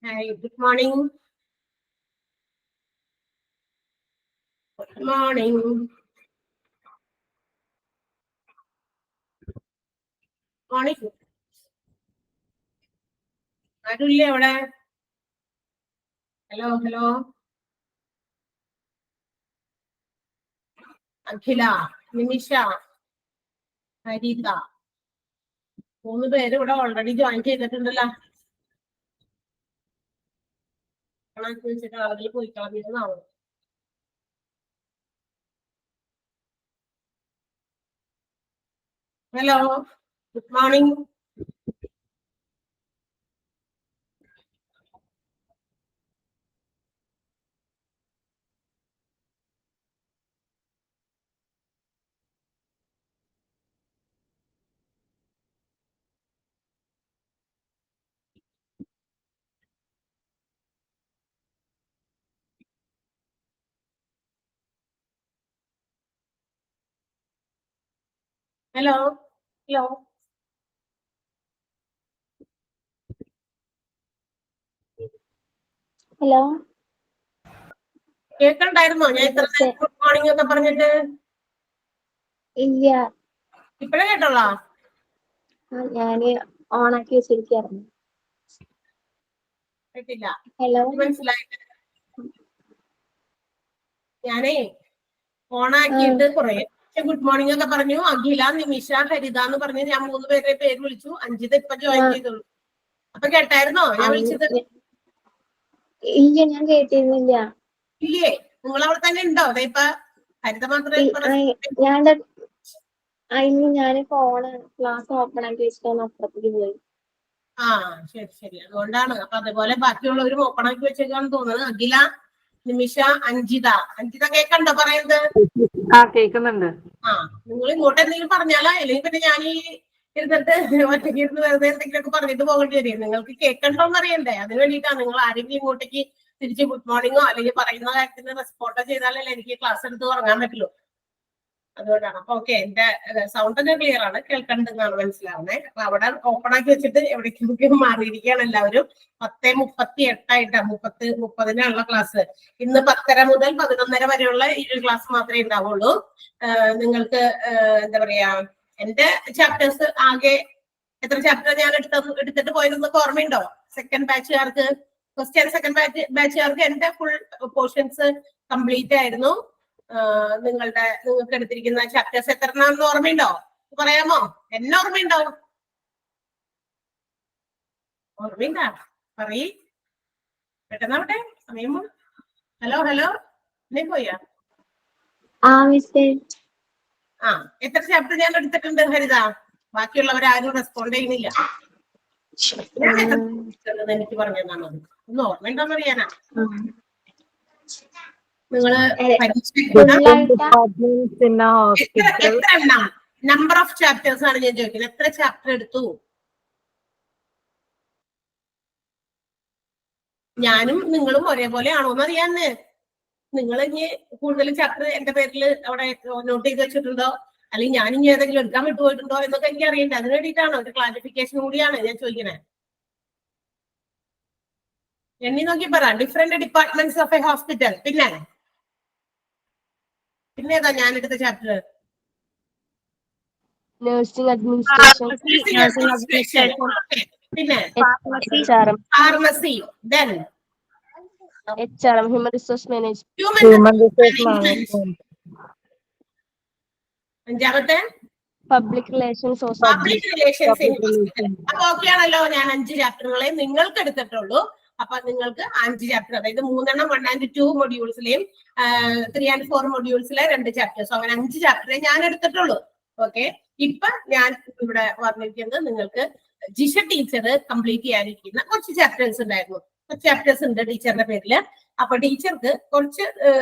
Hi, good morning. Good morning. Morning. ആരുമില്ലേ അവിടെ? Hello hello. അഖില, നിമിഷ, ഹരിത, 3 പേര് ഇവിടെ ഓൾറെഡി ജോയിൻ ചെയ്തിട്ടുണ്ടല്ലോ. കണക്ക് വെച്ചിട്ട് ആളുകൾ പോയി കളഞ്ഞിരുന്നാവും. Hello, good morning. Hello hello. Hello, കേൾക്കണ്ടായിരുന്നോ ഞാൻ ഇത്ര ഗുഡ് മോർണിംഗ് ഒക്കെ പറഞ്ഞിട്ട്? ഇല്ല. ഇപ്പഴേ കേട്ടോളാ. ഞാന് ഓണാക്കി വെച്ചിരിക്കായിരുന്നു. കേട്ടില്ല. ഹലോ, മനസ്സിലായിട്ട് ഞാനേ ഓണാക്കിയിട്ട് കുറെ ഗുഡ് മോർണിംഗ് ഒക്കെ പറഞ്ഞു. അഖില, നിമിഷ, ഹരിത എന്ന് പറഞ്ഞ് ഞാൻ 3 പേരെ പേര് വിളിച്ചു. അഞ്ജിത ഇപ്പൊ ജോയിൻ ചെയ്തോളൂ. അപ്പൊ കേട്ടായിരുന്നോ ഞാൻ വിളിച്ചത്? ഇല്ല, ഞാൻ കേട്ടിരുന്നില്ല. ഇല്ലേ? നിങ്ങൾ അവിടെ തന്നെ ഉണ്ടോ? അതെ, ഇപ്പൊ ഹരിത മാത്രമേ ഞാൻ ഫോണ് ക്ലാസ് ഓപ്പൺ ആക്കി വെച്ചിട്ടാണ് അപ്പുറത്തേക്ക് പോയി. ആ, ശരി ശരി, അതുകൊണ്ടാണ്. അപ്പൊ അതുപോലെ ബാക്കിയുള്ളവരും ഓപ്പൺ ആക്കി വെച്ചേക്കാന്ന് തോന്നുന്നത്. അഖില, നിമിഷ, അഞ്ജിത. അഞ്ജിത കേക്കണ്ടോ പറയുന്നത്? കേൾക്കുന്നുണ്ട്. ആ, നിങ്ങൾ ഇങ്ങോട്ട് എന്തെങ്കിലും പറഞ്ഞാലോ, അല്ലെങ്കിൽ പിന്നെ ഞാൻ ഈ ഇരുന്നിട്ട് ഒറ്റയ്ക്ക് ഇരുന്ന് വെറുതെ എന്തെങ്കിലുമൊക്കെ പറഞ്ഞിട്ട് പോകേണ്ടി വരും. നിങ്ങൾക്ക് കേൾക്കണ്ടോന്ന് അറിയണ്ടേ? അതിന് വേണ്ടിയിട്ടാണ്. നിങ്ങൾ ആരെങ്കിലും ഇങ്ങോട്ടേക്ക് തിരിച്ച് ഗുഡ് മോർണിംഗോ അല്ലെങ്കിൽ പറയുന്ന കാര്യത്തിന് റെസ്പോണ്ടോ ചെയ്താലല്ലേ എനിക്ക് ക്ലാസ് എടുത്ത് തുടങ്ങാൻ പറ്റുള്ളൂ. അതുകൊണ്ടാണ്. അപ്പൊ ഓക്കെ, എന്റെ സൗണ്ട് തന്നെ ക്ലിയർ ആണ്, കേൾക്കണ്ടെന്നാണ് മനസ്സിലാവുന്നത്. അപ്പൊ അവിടെ ഓപ്പൺ ആക്കി വെച്ചിട്ട് എവിടേക്കും മാറിയിരിക്കുകയാണ് എല്ലാവരും. 10:38 30:30 ക്ലാസ്. ഇന്ന് 10:30 മുതൽ 11:30 വരെയുള്ള ഈ ഒരു ക്ലാസ് മാത്രമേ ഉണ്ടാവുള്ളൂ. നിങ്ങൾക്ക് എന്താ പറയാ, എന്റെ ചാപ്റ്റേഴ്സ് ആകെ എത്ര ചാപ്റ്റർ ഞാൻ എടുത്തിട്ട് പോയതെന്നൊക്കെ ഓർമ്മയുണ്ടോ? സെക്കൻഡ് ബാച്ചുകാർക്ക്, ഫസ്റ്റ് ആൻഡ് സെക്കൻഡ് ബാച്ചുകാർക്ക് എന്റെ ഫുൾ പോർഷൻസ് കംപ്ലീറ്റ് ആയിരുന്നു. നിങ്ങൾക്ക് എടുത്തിരിക്കുന്ന ചാപ്റ്റേഴ്സ് എത്രയാണെന്ന് ഓർമ്മയുണ്ടോ? പറയാമോ? എന്നെ ഓർമ്മയുണ്ടോ? ഓർമ്മയുണ്ടാ? പറയ്, പെട്ടെന്നാവട്ടെ, സമയം. ഹലോ ഹലോ, നീ പോയാ? ആ, എത്ര ചാപ്റ്റർ ഞാൻ എടുത്തിട്ടുണ്ട് ഹരിത? ബാക്കിയുള്ളവരാരും റെസ്പോണ്ട് ചെയ്യുന്നില്ല. എനിക്ക് പറഞ്ഞതാണ്. ഒന്ന് ഓർമ്മയുണ്ടോന്ന് അറിയാനാ. നിങ്ങള് എത്ര എണ്ണം, നമ്പർ ഓഫ് ചാപ്റ്റേഴ്സ് ആണ് ഞാൻ ചോദിക്കുന്നത്. എത്ര ചാപ്റ്റർ എടുത്തു? ഞാനും നിങ്ങളും ഒരേപോലെ ആണോന്ന് അറിയാന്ന്. നിങ്ങൾ ഇനി കൂടുതൽ ചാപ്റ്റർ എന്റെ പേരിൽ അവിടെ നോട്ട് ചെയ്ത് വെച്ചിട്ടുണ്ടോ, അല്ലെങ്കിൽ ഞാൻ ഇനി ഏതെങ്കിലും എടുക്കാൻ വിട്ടുപോയിട്ടുണ്ടോ എന്നൊക്കെ എനിക്ക് അറിയണ്ടേ. അതിന് വേണ്ടിയിട്ടാണ്, ഒരു ക്ലാരിഫിക്കേഷൻ കൂടിയാണ് ഞാൻ ചോദിക്കണേ. എണ്ണി നോക്കി പറ. Different departments of a hospital. പിന്നെ ഏതാ ഞാൻ എടുത്ത ചാപ്റ്റർ? Nursing administration. പിന്നെ pharmacy. Then HRM, human resource management. അഞ്ചാമത്തെ പബ്ലിക് റിലേഷൻസ്. അപ്പൊ ഓക്കെ ആണല്ലോ. ഞാൻ 5 ചാപ്റ്ററുകളെ നിങ്ങൾക്ക് എടുത്തിട്ടുള്ളൂ. അപ്പൊ നിങ്ങൾക്ക് 5 ചാപ്റ്റർ, അതായത് 3 1 and 2 മൊഡ്യൂൾസിലെയും 3 and 4 മൊഡ്യൂൾസിലെ 2 ചാപ്റ്റേഴ്സ്, അങ്ങനെ 5 ചാപ്റ്ററെ ഞാൻ എടുത്തിട്ടുള്ളൂ. ഓക്കെ, ഇപ്പൊ ഞാൻ ഇവിടെ പറഞ്ഞിരിക്കുന്നത് നിങ്ങൾക്ക് ജിഷ ടീച്ചർ കംപ്ലീറ്റ് ചെയ്യാനിരിക്കുന്ന കുറച്ച് ചാപ്റ്റേഴ്സ് ഉണ്ടായിരുന്നു. കുറച്ച് ചാപ്റ്റേഴ്സ് ഉണ്ട് ടീച്ചറിന്റെ പേരില്. അപ്പൊ ടീച്ചർക്ക് കുറച്ച്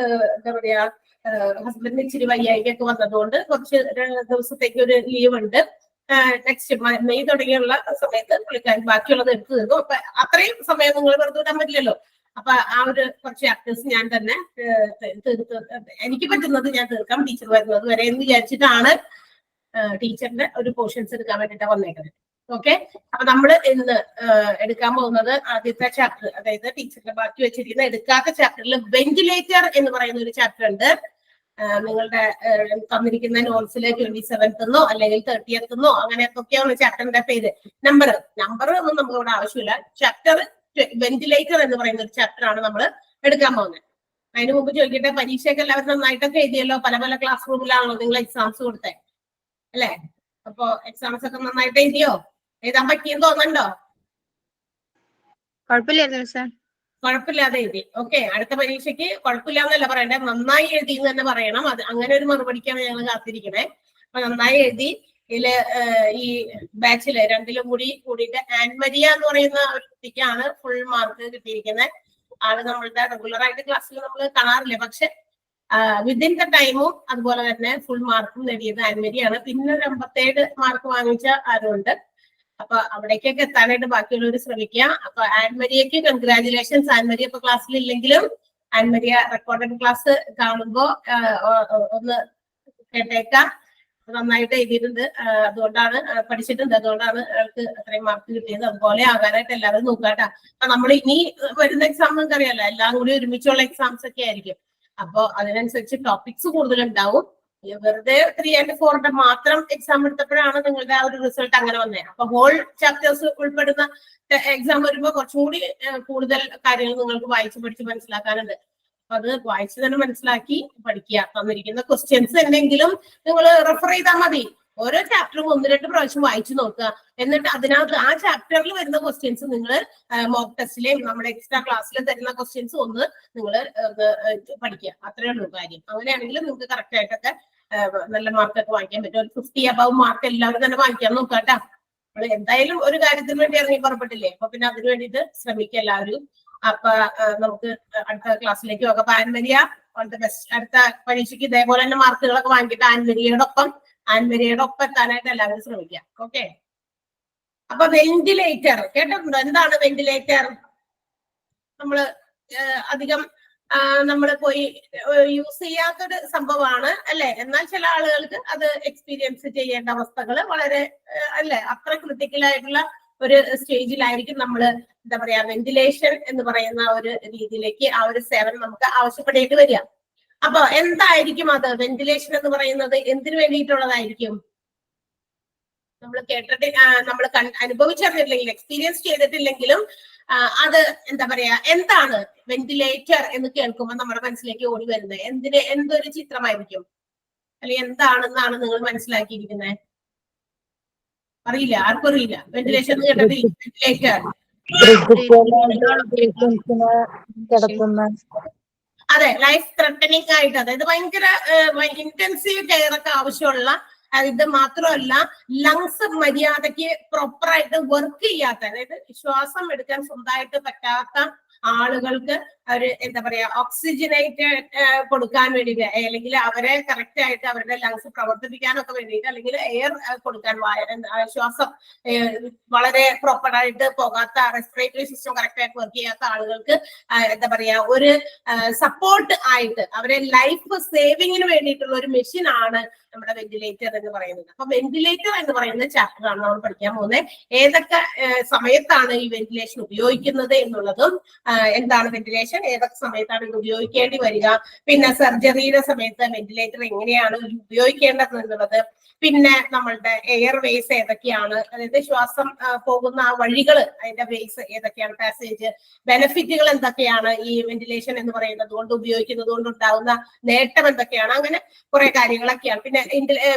എന്താ പറയാ, ഹസ്ബൻഡിന് ഇച്ചിരി വയ്യായികൊക്കെ വന്നതുകൊണ്ട് കുറച്ച് ദിവസത്തേക്ക് ഒരു ലീവ് ഉണ്ട്. നെക്സ്റ്റ് മെയ് തുടങ്ങിയുള്ള സമയത്ത് പുള്ളിക്കാരൻ ബാക്കിയുള്ളത് എടുത്തു തീർക്കും. അപ്പൊ അത്രയും സമയം നിങ്ങൾ വെറുതെ വിടാൻ പറ്റില്ലല്ലോ. അപ്പൊ ആ ഒരു കുറച്ച് ചാപ്റ്റേഴ്സ് ഞാൻ തന്നെ എനിക്ക് പറ്റുന്നത് ഞാൻ തീർക്കാം, ടീച്ചർ വരുന്നത് വരെ എന്ന് വിചാരിച്ചിട്ടാണ് ടീച്ചറിന്റെ ഒരു പോർഷൻസ് എടുക്കാൻ വേണ്ടിട്ട് വന്നേക്കുന്നത്. ഓക്കെ, അപ്പൊ നമ്മൾ ഇന്ന് എടുക്കാൻ പോകുന്നത് ആദ്യത്തെ ചാപ്റ്റർ, അതായത് ടീച്ചറിന്റെ ബാക്കി വെച്ചിരിക്കുന്ന എടുക്കാത്ത ചാപ്റ്ററിൽ വെന്റിലേറ്റർ എന്ന് പറയുന്ന ഒരു ചാപ്റ്റർ ഉണ്ട്. നിങ്ങളുടെ തന്നിരിക്കുന്ന നോട്ട്സിലെ 27th അല്ലെങ്കിൽ 30th അങ്ങനെയൊക്കെയാണ് ചാപ്റ്ററിന്റെ പേര്. നമ്പർ ഒന്നും നമുക്ക് ഇവിടെ ആവശ്യമില്ല. ചാപ്റ്റർ വെന്റിലേറ്റർ എന്ന് പറയുന്ന ഒരു ചാപ്റ്റർ ആണ് നമ്മൾ എടുക്കാൻ പോകുന്നത്. അതിന് മുമ്പ് ചോദിക്കട്ടെ, പരീക്ഷയൊക്കെ എല്ലാവരും നന്നായിട്ടൊക്കെ എഴുതിയല്ലോ? പല പല ക്ലാസ് റൂമിലാണല്ലോ നിങ്ങൾ എക്സാംസ് കൊടുത്തേ അല്ലെ? അപ്പൊ എക്സാംസ് ഒക്കെ നന്നായിട്ട് എഴുതിയോ? എഴുതാൻ പറ്റിയെന്ന് തോന്നുന്നുണ്ടോ? കുഴപ്പമില്ലാതെ എഴുതി. ഓക്കെ, അടുത്ത പരീക്ഷയ്ക്ക് കുഴപ്പമില്ലാന്നല്ല പറയണ്ടേ, നന്നായി എഴുതി എന്ന് തന്നെ പറയണം. അത് അങ്ങനെ ഒരു മറുപടിക്കാണ് ഞങ്ങൾ കാത്തിരിക്കണേ. അപ്പൊ നന്നായി എഴുതി. ഇതില് ഈ ബാച്ചില് രണ്ടിലും കൂടിയിട്ട് ആൻമരിയ എന്ന് പറയുന്ന ഒരു കുട്ടിക്കാണ് ഫുൾ മാർക്ക് കിട്ടിയിരിക്കുന്നത്. ആള് നമ്മളുടെ റെഗുലർ ആയിട്ട് ക്ലാസ്സിൽ നമ്മൾ കാണാറില്ല, പക്ഷെ വിത്തിൻ ദ ടൈമും അതുപോലെ തന്നെ ഫുൾ മാർക്കും നേടിയത് ആൻമരിയാണ്. പിന്നെ ഒരു 57 മാർക്ക് വാങ്ങിച്ച ആരുണ്ട്. അപ്പൊ അവിടേക്കൊക്കെ എത്താനായിട്ട് ബാക്കിയുള്ളവർ ശ്രമിക്കുക. അപ്പൊ ആൻമരിയക്ക് കൺഗ്രാറ്റുലേഷൻസ്. ആൻമരിയ ഇപ്പൊ ക്ലാസ്സിൽ ഇല്ലെങ്കിലും ആൻമരിയ റെക്കോർഡഡ് ക്ലാസ് കാണുമ്പോ ഒന്ന് കേട്ടേക്കാം. നന്നായിട്ട് എഴുതിയിട്ടുണ്ട്, അതുകൊണ്ടാണ് പഠിച്ചിട്ടുണ്ട്, അതുകൊണ്ടാണ് അവർക്ക് അത്രയും മാർക്ക് കിട്ടിയത്. അതുപോലെ ആകാനായിട്ട് എല്ലാവരും നോക്കാട്ടാ. അപ്പൊ നമ്മൾ ഇനി വരുന്ന എക്സാം നമുക്ക് അറിയാലോ, എല്ലാം കൂടി ഒരുമിച്ചുള്ള എക്സാംസ് ഒക്കെ ആയിരിക്കും. അപ്പൊ അതിനനുസരിച്ച് ടോപ്പിക്സ് കൂടുതലുണ്ടാവും. വെറുതെ 3 and 4 മാത്രം എക്സാം എടുത്തപ്പോഴാണ് നിങ്ങളുടെ ആ ഒരു റിസൾട്ട് അങ്ങനെ വന്നത്. അപ്പൊ ഹോൾ ചാപ്റ്റേഴ്സ് ഉൾപ്പെടുന്ന എക്സാം വരുമ്പോൾ കുറച്ചും കൂടി കൂടുതൽ കാര്യങ്ങൾ നിങ്ങൾക്ക് വായിച്ച് പഠിച്ച് മനസ്സിലാക്കാനുണ്ട്. അപ്പൊ അത് വായിച്ച് തന്നെ മനസ്സിലാക്കി പഠിക്കുക. തന്നിരിക്കുന്ന ക്വസ്റ്റ്യൻസ് എന്തെങ്കിലും നിങ്ങൾ റെഫർ ചെയ്താൽ മതി. ഓരോ ചാപ്റ്ററും 1-2 പ്രാവശ്യം വായിച്ചു നോക്കുക. എന്നിട്ട് അതിനകത്ത് ആ ചാപ്റ്ററിൽ വരുന്ന ക്വസ്റ്റ്യൻസ് നിങ്ങൾ മോക്ക് ടെസ്റ്റിലെയും നമ്മുടെ എക്സ്ട്രാ ക്ലാസ്സിൽ തരുന്ന ക്വസ്റ്റ്യൻസ് ഒന്ന് നിങ്ങൾ പഠിക്കുക. അത്രേ ഉള്ളൂ കാര്യം. അങ്ങനെയാണെങ്കിൽ നിങ്ങൾക്ക് കറക്റ്റ് ആയിട്ടൊക്കെ നല്ല മാർക്കൊക്കെ വാങ്ങിക്കാൻ പറ്റും. ഒരു 50 above മാർക്ക് എല്ലാവരും തന്നെ വാങ്ങിക്കാൻ നോക്കാട്ടാ. നമ്മൾ എന്തായാലും ഒരു കാര്യത്തിന് വേണ്ടി ഇറങ്ങി പുറപ്പെട്ടില്ലേ, അപ്പൊ പിന്നെ അതിന് വേണ്ടിയിട്ട് ശ്രമിക്കുക എല്ലാവരും. അപ്പൊ നമുക്ക് അടുത്ത ക്ലാസ്സിലേക്ക് പോകാം. അപ്പൊ ആൻമരിയ ഓൾ ദി ബെസ്റ്റ്. അടുത്ത പരീക്ഷയ്ക്ക് ഇതേപോലെ തന്നെ മാർക്കുകളൊക്കെ വാങ്ങിയിട്ട് ആൻമരിയയുടെ ഒപ്പം എത്താനായിട്ട് എല്ലാവരും ശ്രമിക്കുക. ഓക്കെ, അപ്പൊ വെന്റിലേറ്റർ കേട്ടിട്ടുണ്ടോ? എന്താണ് വെന്റിലേറ്റർ? നമ്മള് അധികം നമ്മൾ പോയി യൂസ് ചെയ്യാത്തൊരു സംഭവമാണ് അല്ലെ? എന്നാൽ ചില ആളുകൾക്ക് അത് എക്സ്പീരിയൻസ് ചെയ്യേണ്ട അവസ്ഥകൾ വളരെ അല്ലെ അത്ര ക്രിട്ടിക്കൽ ആയിട്ടുള്ള ഒരു സ്റ്റേജിലായിരിക്കും നമ്മൾ എന്താ പറയാ വെന്റിലേഷൻ എന്ന് പറയുന്ന ഒരു രീതിയിലേക്ക് ആ ഒരു സേവനം നമുക്ക് ആവശ്യപ്പെടേണ്ടി വരിക. അപ്പൊ എന്തായിരിക്കും അത്? വെന്റിലേഷൻ എന്ന് പറയുന്നത് എന്തിനു വേണ്ടിയിട്ടുള്ളതായിരിക്കും? നമ്മൾ കേട്ടിട്ട് നമ്മൾ അനുഭവിച്ചറിഞ്ഞിട്ടില്ലെങ്കിൽ എക്സ്പീരിയൻസ് ചെയ്തിട്ടില്ലെങ്കിലും അത് എന്താ പറയാ എന്താണ് വെന്റിലേറ്റർ എന്ന് കേൾക്കുമ്പോൾ നമ്മുടെ മനസ്സിലേക്ക് ഓടി വരുന്നത് എന്തൊരു ചിത്രമായിരിക്കും, അല്ലെങ്കിൽ എന്താണെന്നാണ് നിങ്ങൾ മനസ്സിലാക്കിയിരിക്കുന്നത്? അറിയില്ല, ആർക്കും അറിയില്ല. വെന്റിലേഷൻ എന്ന് കേട്ടത് വെന്റിലേറ്റർ അതെ, ലൈഫ് ത്രെട്ടനിങ് ആയിട്ട്, അതായത് ഭയങ്കര ഇന്റൻസീവ് കെയർ ഒക്കെ ആവശ്യമുള്ള, ഇത് മാത്രമല്ല ലങ്സ് മര്യാദയ്ക്ക് പ്രോപ്പറായിട്ട് വർക്ക് ചെയ്യാത്ത, അതായത് ശ്വാസം എടുക്കാൻ സ്വന്തമായിട്ട് പറ്റാത്ത ആളുകൾക്ക് ഒരു എന്താ പറയാ ഓക്സിജനേറ്റ് കൊടുക്കാൻ വേണ്ടിയിട്ട്, അല്ലെങ്കിൽ അവരെ കറക്റ്റ് ആയിട്ട് അവരുടെ ലങ്സ് പ്രവർത്തിപ്പിക്കാനൊക്കെ വേണ്ടിയിട്ട്, അല്ലെങ്കിൽ എയർ കൊടുക്കാൻ ശ്വാസം വളരെ പ്രോപ്പറായിട്ട് പോകാത്ത, റെസ്പിറേറ്ററി സിസ്റ്റം കറക്റ്റ് ആയിട്ട് വർക്ക് ചെയ്യാത്ത ആളുകൾക്ക് എന്താ പറയാ ഒരു സപ്പോർട്ട് ആയിട്ട് അവരെ ലൈഫ് സേവിങ്ങിന് വേണ്ടിയിട്ടുള്ള ഒരു മെഷീൻ ആണ് നമ്മുടെ വെന്റിലേറ്റർ എന്ന് പറയുന്നത്. അപ്പൊ വെന്റിലേറ്റർ എന്ന് പറയുന്ന ചാപ്റ്റർ ആണ് നമ്മൾ പഠിക്കാൻ പോകുന്നത്. ഏതൊക്കെ സമയത്താണ് ഈ വെന്റിലേഷൻ ഉപയോഗിക്കുന്നത് എന്നുള്ളതും, എന്താണ് വെന്റിലേഷൻ, ഏതൊക്കെ സമയത്താണ് ഇത് ഉപയോഗിക്കേണ്ടി വരിക, പിന്നെ സർജറിയുടെ സമയത്ത് വെന്റിലേറ്റർ എങ്ങനെയാണ് ഉപയോഗിക്കേണ്ടത് എന്നുള്ളത്, പിന്നെ നമ്മളുടെ എയർ വേസ് ഏതൊക്കെയാണ്, അതായത് ശ്വാസം പോകുന്ന ആ വഴികൾ, അതിന്റെ വേസ് ഏതൊക്കെയാണ്, പാസേജ്, ബെനിഫിറ്റുകൾ എന്തൊക്കെയാണ് ഈ വെന്റിലേഷൻ എന്ന് പറയുന്നത് കൊണ്ട് ഉപയോഗിക്കുന്നത് കൊണ്ടുണ്ടാകുന്ന നേട്ടം എന്തൊക്കെയാണ്, അങ്ങനെ കുറെ കാര്യങ്ങളൊക്കെയാണ്. പിന്നെ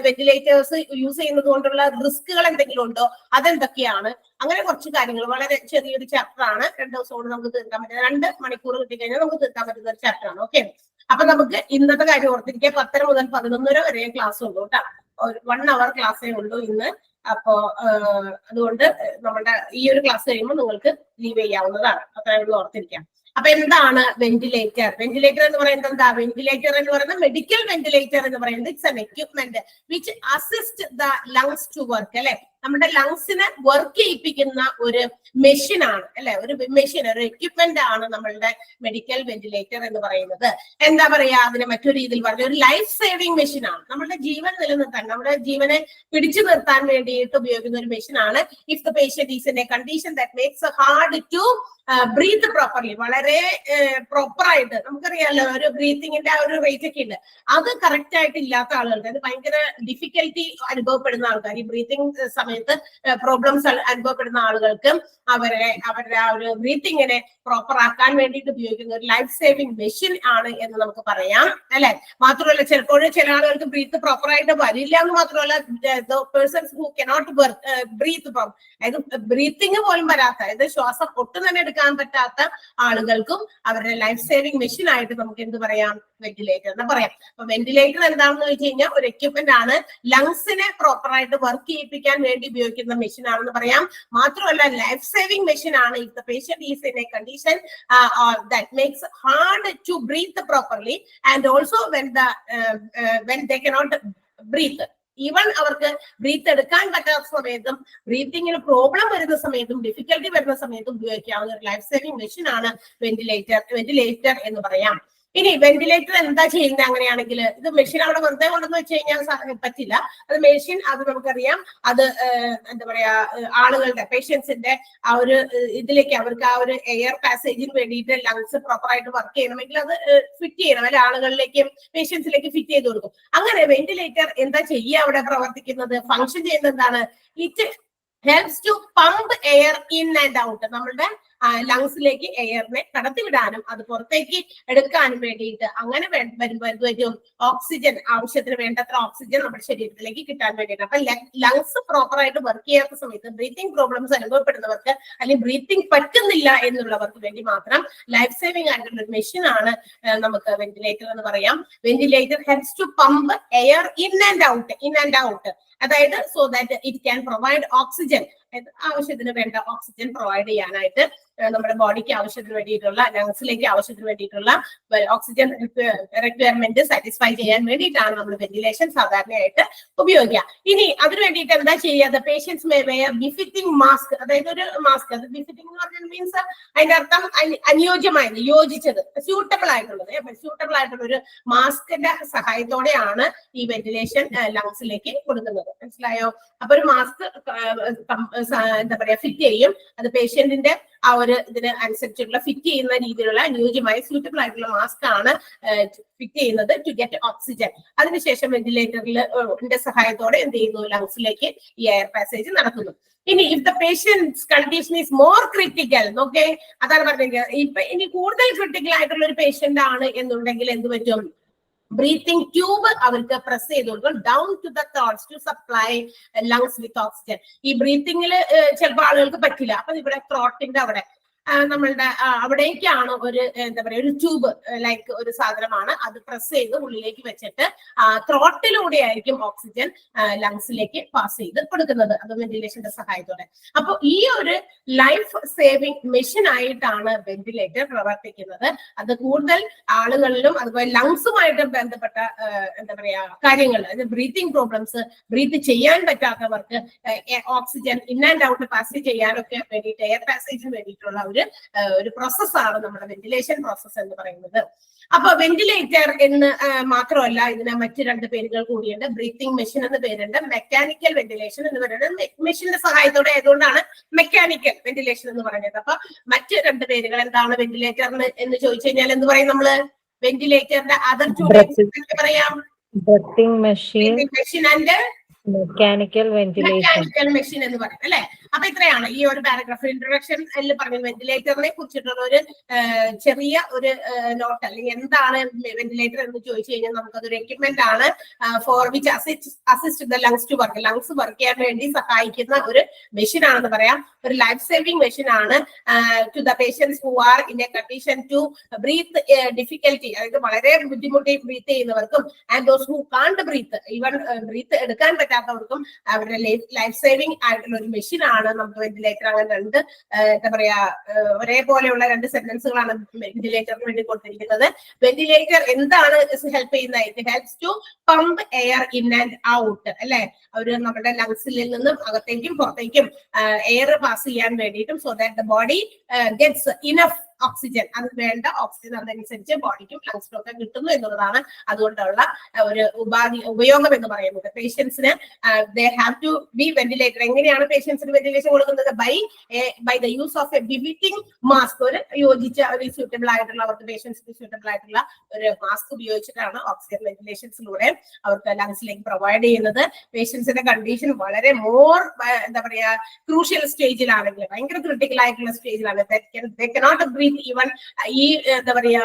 വെന്റിലേറ്റേഴ്സ് യൂസ് ചെയ്യുന്നത് കൊണ്ടുള്ള റിസ്കുകൾ എന്തെങ്കിലും ഉണ്ടോ, അതെന്തൊക്കെയാണ്, അങ്ങനെ കുറച്ച് കാര്യങ്ങൾ. വളരെ ചെറിയൊരു ചാപ്റ്റർ ആണ്. 2 ദിവസം കൊണ്ട് നമുക്ക് തീർക്കാൻ പറ്റുന്ന, 2 മണിക്കൂർ കിട്ടിക്കഴിഞ്ഞാൽ നമുക്ക് തീർക്കാൻ പറ്റുന്ന ഒരു ചാപ്റ്റർ ആണ്. ഓക്കെ, അപ്പൊ നമുക്ക് ഇന്നത്തെ കാര്യം ഓർത്തിരിക്കുക. 10 മുതൽ 11 വരെ ക്ലാസ് ഉള്ളൂ കേട്ടോ. 1 hour ക്ലാസ്സേ ഉള്ളൂ ഇന്ന്. അപ്പോ അതുകൊണ്ട് നമ്മുടെ ഈ ഒരു ക്ലാസ് കഴിയുമ്പോൾ നിങ്ങൾക്ക് ലീവ് ചെയ്യാവുന്നതാണ്. അത്രയും ഓർത്തിരിക്കാം. അപ്പൊ എന്താണ് വെന്റിലേറ്റർ? വെന്റിലേറ്റർ എന്ന് പറയുന്നത് എന്താ? വെന്റിലേറ്റർ എന്ന് പറയുന്നത് മെഡിക്കൽ വെന്റിലേറ്റർ എന്ന് പറയുന്നത് it's an equipment which assist the lungs to work, അല്ലെ? നമ്മുടെ ലങ്സിനെ വർക്ക് ചെയ്യിപ്പിക്കുന്ന ഒരു മെഷീൻ ആണ്, അല്ലെ? ഒരു മെഷീൻ, ഒരു എക്യുപ്മെന്റ് ആണ് നമ്മളുടെ മെഡിക്കൽ വെന്റിലേറ്റർ എന്ന് പറയുന്നത്. എന്താ പറയാ, അതിനെ മറ്റൊരു രീതിയിൽ പറഞ്ഞ ഒരു ലൈഫ് സേവിങ് മെഷീൻ ആണ്. നമ്മുടെ ജീവൻ നിലനിർത്താൻ, നമ്മുടെ ജീവനെ പിടിച്ചു നിർത്താൻ വേണ്ടിയിട്ട് ഉപയോഗിക്കുന്ന ഒരു മെഷീൻ ആണ്. If the patient is in a condition that makes hard to breathe properly, വളരെ പ്രോപ്പർ ആയിട്ട്, നമുക്കറിയാലോ ഒരു ബ്രീത്തിങ്ങിന്റെ ആ ഒരു റേറ്റ് ഒക്കെ ഉണ്ട്, അത് കറക്റ്റ് ആയിട്ട് ഇല്ലാത്ത ആളുകൾക്ക്, അത് ഭയങ്കര ഡിഫിക്കൽട്ടി അനുഭവപ്പെടുന്ന ആൾക്കാർ, ഈ ബ്രീത്തിങ് സമയത്ത് പ്രോബ്ലംസ് അനുഭവപ്പെടുന്ന ആളുകൾക്ക് അവരുടെ ആ ഒരു ബ്രീത്തിങ്ങിനെ പ്രോപ്പർ ആക്കാൻ വേണ്ടിയിട്ട് ഉപയോഗിക്കുന്ന ഒരു ലൈഫ് സേവിങ് മെഷീൻ ആണ് എന്ന് നമുക്ക് പറയാം, അല്ലെ? മാത്രമല്ല ചിലപ്പോഴും ചില ആളുകൾക്ക് ബ്രീത്ത് പ്രോപ്പർ ആയിട്ട് വരില്ല എന്ന് മാത്രമല്ല, പേഴ്സൺസ് ഹു കനോട്ട് ബ്രീത്ത്, അതായത് ബ്രീത്തിങ് പോലും വരാത്ത, അതായത് ശ്വാസം ഒട്ടും തന്നെ എടുക്കാൻ പറ്റാത്ത ആളുകൾക്കും അവരുടെ ലൈഫ് സേവിങ് മെഷീൻ ആയിട്ട് നമുക്ക് എന്ത് പറയാം? വെന്റിലേറ്റർ എന്ന് പറയാം. അപ്പൊ വെന്റിലേറ്റർ എന്താണെന്ന് വെച്ച് കഴിഞ്ഞാൽ ഒരു എക്യുപ്മെന്റ് ആണ്, ലങ്സിനെ പ്രോപ്പർ ആയിട്ട് വർക്ക് ചെയ്യിപ്പിക്കാൻ വേണ്ടി ഉപയോഗിക്കുന്ന മെഷീൻ ആണെന്ന് പറയാം. മാത്രമല്ല ലൈഫ് സേവിങ് മെഷീൻ ആണ് if the patient is in a condition that makes hard to breathe properly and also when they cannot breathe, even അവർക്ക് ബ്രീത്ത് എടുക്കാൻ പറ്റാത്ത സമയത്തും ബ്രീത്തിങ്ങിന് പ്രോബ്ലം വരുന്ന സമയത്തും ഡിഫിക്കൽട്ടി വരുന്ന സമയത്തും ഉപയോഗിക്കാവുന്ന ഒരു ലൈഫ് സേവിങ് മെഷീൻ ആണ് വെന്റിലേറ്റർ എന്ന് പറയാം. ഇനി വെന്റിലേറ്റർ എന്താ ചെയ്യുന്നത്? അങ്ങനെയാണെങ്കിൽ ഇത് മെഷീൻ അവിടെ വെറുതെ കൊണ്ടെന്ന് വെച്ച് കഴിഞ്ഞാൽ പറ്റില്ല. അത് മെഷീൻ, അത് നമുക്കറിയാം, അത് എന്താ പറയാ, ആളുകളുടെ പേഷ്യൻസിന്റെ ആ ഒരു ഇതിലേക്ക്, അവർക്ക് ആ ഒരു എയർ പാസേജിന് വേണ്ടിയിട്ട് ലങ്സ് പ്രോപ്പർ ആയിട്ട് വർക്ക് ചെയ്യണമെങ്കിൽ അത് ഫിറ്റ് ചെയ്യണം, അല്ലെ? ആളുകളിലേക്ക്, പേഷ്യൻസിലേക്ക് ഫിറ്റ് ചെയ്ത് കൊടുക്കും. അങ്ങനെ വെന്റിലേറ്റർ എന്താ ചെയ്യുക? അവിടെ പ്രവർത്തിക്കുന്നത്, ഫംഗ്ഷൻ ചെയ്യുന്നത് എന്താണ്? It helps to pump air in and out, നമ്മളുടെ ലങ്സിലേക്ക് എയറിനെ കടത്തിവിടാനും അത് പുറത്തേക്ക് എടുക്കാനും വേണ്ടിയിട്ട്, അങ്ങനെ വരുമ്പോൾ എന്ത് പറ്റും? ഓക്സിജൻ, ആവശ്യത്തിന് വേണ്ടത്ര ഓക്സിജൻ നമ്മുടെ ശരീരത്തിലേക്ക് കിട്ടാൻ വേണ്ടിയിട്ട്. അപ്പൊ ലങ്സ് പ്രോപ്പർ ആയിട്ട് വർക്ക് ചെയ്യാത്ത സമയത്ത് ബ്രീത്തിങ് പ്രോബ്ലംസ് അനുഭവപ്പെടുന്നവർക്ക്, അല്ലെങ്കിൽ ബ്രീത്തിങ് പറ്റുന്നില്ല എന്നുള്ളവർക്ക് വേണ്ടി മാത്രം ലൈഫ് സേവിംഗ് ആയിട്ടുള്ള ഒരു മെഷീൻ ആണ് നമുക്ക് വെന്റിലേറ്റർ എന്ന് പറയാം. Ventilator helps to pump air in and out, അതായത് so that it can provide oxygen, ആവശ്യത്തിന് വേണ്ട ഓക്സിജൻ പ്രൊവൈഡ് ചെയ്യാനായിട്ട്, നമ്മുടെ ബോഡിക്ക് ആവശ്യത്തിന് വേണ്ടിയിട്ടുള്ള, ലങ്സിലേക്ക് ആവശ്യത്തിന് വേണ്ടിയിട്ടുള്ള ഓക്സിജൻ റിക്വയർമെന്റ് സാറ്റിസ്ഫൈ ചെയ്യാൻ വേണ്ടിയിട്ടാണ് നമ്മൾ വെന്റിലേഷൻ സാധാരണയായിട്ട് ഉപയോഗിക്കുക. ഇനി അതിന് വേണ്ടിയിട്ട് എന്താ ചെയ്യുക? Patients may wear befitting mask, അതായത് ഒരു മാസ്ക്, അത് ബിഫിറ്റിംഗ് എന്ന് പറഞ്ഞാൽ മീൻസ് അതിന്റെ അർത്ഥം അനുയോജ്യമായത്, യോജിച്ചത്, സ്യൂട്ടബിൾ ആയിട്ടുള്ള ഒരു മാസ്കിന്റെ സഹായത്തോടെയാണ് ഈ വെന്റിലേഷൻ ലങ്സിലേക്ക് കൊടുക്കുന്നത്. മനസ്സിലായോ? അപ്പൊ ഒരു മാസ്ക് എന്താ പറയാ ഫിറ്റ് ചെയ്യും, അത് പേഷ്യന്റിന്റെ ആ ഒരു ഇതിന് അനുസരിച്ചുള്ള ഫിറ്റ് ചെയ്യുന്ന രീതിയിലുള്ള അനുയോജ്യമായ സ്യൂട്ടബിൾ ആയിട്ടുള്ള മാസ്ക് ആണ് ഫിറ്റ് ചെയ്യുന്നത് ടു ഗെറ്റ് ഓക്സിജൻ. അതിനുശേഷം വെന്റിലേറ്ററിന്റെ സഹായത്തോടെ എന്ത് ചെയ്യുന്നു? ലങ്സിലേക്ക് ഈ എയർ പാസേജ് നടക്കുന്നു. ഇനി if the patient's condition is more critical, നോക്കേ, അതാണ് പറഞ്ഞത്. ഇപ്പൊ ഇനി കൂടുതൽ ക്രിട്ടിക്കൽ ആയിട്ടുള്ള ഒരു പേഷ്യന്റ് ആണ് എന്നുണ്ടെങ്കിൽ എന്ത് പറ്റും? ബ്രീത്തിങ് ട്യൂബ് അവർക്ക് പ്രസ് ചെയ്ത് കൊടുക്കും down to the throats to supply lungs with oxygen. ഈ ബ്രീത്തിങ്ങിൽ ചിലപ്പോൾ ആളുകൾക്ക് പറ്റില്ല, അപ്പൊ ഇവിടെ ത്രോട്ടിന്റെ അവിടെ നമ്മളുടെ അവിടേക്കാണ് ഒരു എന്താ പറയാ ഒരു ട്യൂബ് ലൈക്ക് ഒരു സാധനമാണ്, അത് പ്രസ് ചെയ്ത് ഉള്ളിലേക്ക് വെച്ചിട്ട് ത്രോട്ടിലൂടെ ആയിരിക്കും ഓക്സിജൻ ലങ്സിലേക്ക് പാസ് ചെയ്ത് കൊടുക്കുന്നത്, അത് വെന്റിലേഷന്റെ സഹായത്തോടെ. അപ്പൊ ഈ ഒരു ലൈഫ് സേവിങ് മെഷീൻ ആയിട്ടാണ് വെന്റിലേറ്റർ പ്രവർത്തിക്കുന്നത്. അത് കൂടുതൽ ആളുകളിലും അതുപോലെ ലങ്സുമായിട്ട് ബന്ധപ്പെട്ട എന്താ പറയാ കാര്യങ്ങൾ, ബ്രീത്തിങ് പ്രോബ്ലംസ്, ബ്രീത്ത് ചെയ്യാൻ പറ്റാത്തവർക്ക് oxygen in and out pass ചെയ്യാനൊക്കെ വേണ്ടിയിട്ട്, എയർ പാസേജിന് വേണ്ടിയിട്ടുള്ള ഒരു പ്രോസസ്സാണ് നമ്മുടെ വെന്റിലേഷൻ പ്രോസസ് എന്ന് പറയുന്നത്. അപ്പൊ വെന്റിലേറ്റർ എന്ന് മാത്രമല്ല, ഇതിന് മറ്റു രണ്ട് പേരുകൾ കൂടിയുണ്ട്. ബ്രീത്തിങ് മെഷീൻ എന്ന് പേരുണ്ട്, മെക്കാനിക്കൽ വെന്റിലേഷൻ എന്ന് പറയുന്നത്. മെഷീന്റെ സഹായത്തോടെ ആയതുകൊണ്ടാണ് മെക്കാനിക്കൽ വെന്റിലേഷൻ എന്ന് പറയുന്നത്. അപ്പൊ മറ്റു രണ്ട് പേരുകൾ എന്താണ് വെന്റിലേറ്ററിന് എന്ന് ചോദിച്ചു കഴിഞ്ഞാൽ എന്ത് പറയും നമ്മള്? വെന്റിലേറ്ററിന്റെ അതർ ടു പറയാം, breathing machine and mechanical machine എന്ന് പറയും, അല്ലെ? അപ്പൊ ഇത്രയാണ് ഈ ഒരു പാരഗ്രാഫ് ഇൻട്രൊഡക്ഷൻ പറഞ്ഞത്. വെന്റിലേറ്ററിനെ കുറിച്ചിട്ടുള്ള ഒരു ചെറിയ ഒരു നോട്ട്, അല്ലെങ്കിൽ എന്താണ് വെന്റിലേറ്റർ എന്ന് ചോദിച്ചു കഴിഞ്ഞാൽ നമുക്കതൊരു എക്യുപ്മെന്റ് ആണ് for which assist the lungs to work, lungs work ചെയ്യാൻ വേണ്ടി സഹായിക്കുന്ന ഒരു മെഷീൻ ആണെന്ന് പറയാം. ഒരു ലൈഫ് സേവിംഗ് മെഷീൻ ആണ് to the patients who are in a condition to breathe difficulty, അതായത് വളരെ ബുദ്ധിമുട്ടി ബ്രീത്ത് ചെയ്യുന്നവർക്കും, and those who can't breathe, even breathe എടുക്കാൻ പറ്റാത്ത പറ്റാത്തവർക്കും അവരുടെ ലൈഫ് സേവിങ് ആയിട്ടുള്ള ഒരു മെഷീൻ ആണ് നമുക്ക് വെന്റിലേറ്റർ. അങ്ങനെ രണ്ട് എന്താ പറയാ ഒരേപോലെയുള്ള രണ്ട് സെന്റൻസുകളാണ് വെന്റിലേറ്ററിന് വേണ്ടി കൊടുത്തിരിക്കുന്നത്. വെന്റിലേറ്റർ എന്താണ് ഹെൽപ്പ് ചെയ്യുന്നത്? It helps to pump air in and out അല്ലെ. അവര് നമ്മുടെ ലങ്സിൽ നിന്നും അകത്തേക്കും പുറത്തേക്കും എയർ പാസ് ചെയ്യാൻ വേണ്ടിയിട്ടും, so that the body gets enough oxygen, അത് വേണ്ട ഓക്സിജൻ അതനുസരിച്ച് ബോഡിക്കും ലങ്സിനും ഒക്കെ കിട്ടുന്നു എന്നുള്ളതാണ് അതുകൊണ്ടുള്ള ഒരു ഉപയോഗം എന്ന് പറയുന്നത്. പേഷ്യൻസിന് they have to be ventilated. എങ്ങനെയാണ് പേഷ്യൻസിന് വെന്റിലേഷൻ കൊടുക്കുന്നത്? By the use of a fitting mask. ഒരു യോജിച്ച ഒരു സ്യൂട്ടബിൾ ആയിട്ടുള്ള അവർക്ക് പേഷ്യൻസിന് സ്യൂട്ടബിൾ ആയിട്ടുള്ള ഒരു മാസ്ക് ഉപയോഗിച്ചിട്ടാണ് ഓക്സിജൻ വെന്റിലേഷൻസിലൂടെ അവർക്ക് ലങ്സിലേക്ക് പ്രൊവൈഡ് ചെയ്യുന്നത്. പേഷ്യൻസിന്റെ കണ്ടീഷൻ വളരെ മോർ എന്താ പറയാ ക്രൂഷ്യൽ സ്റ്റേജിലാണെങ്കിൽ, ഭയങ്കര ക്രിട്ടിക്കൽ ആയിട്ടുള്ള സ്റ്റേജിലാണ്. ഈവൻ ഈ എന്താ പറയാ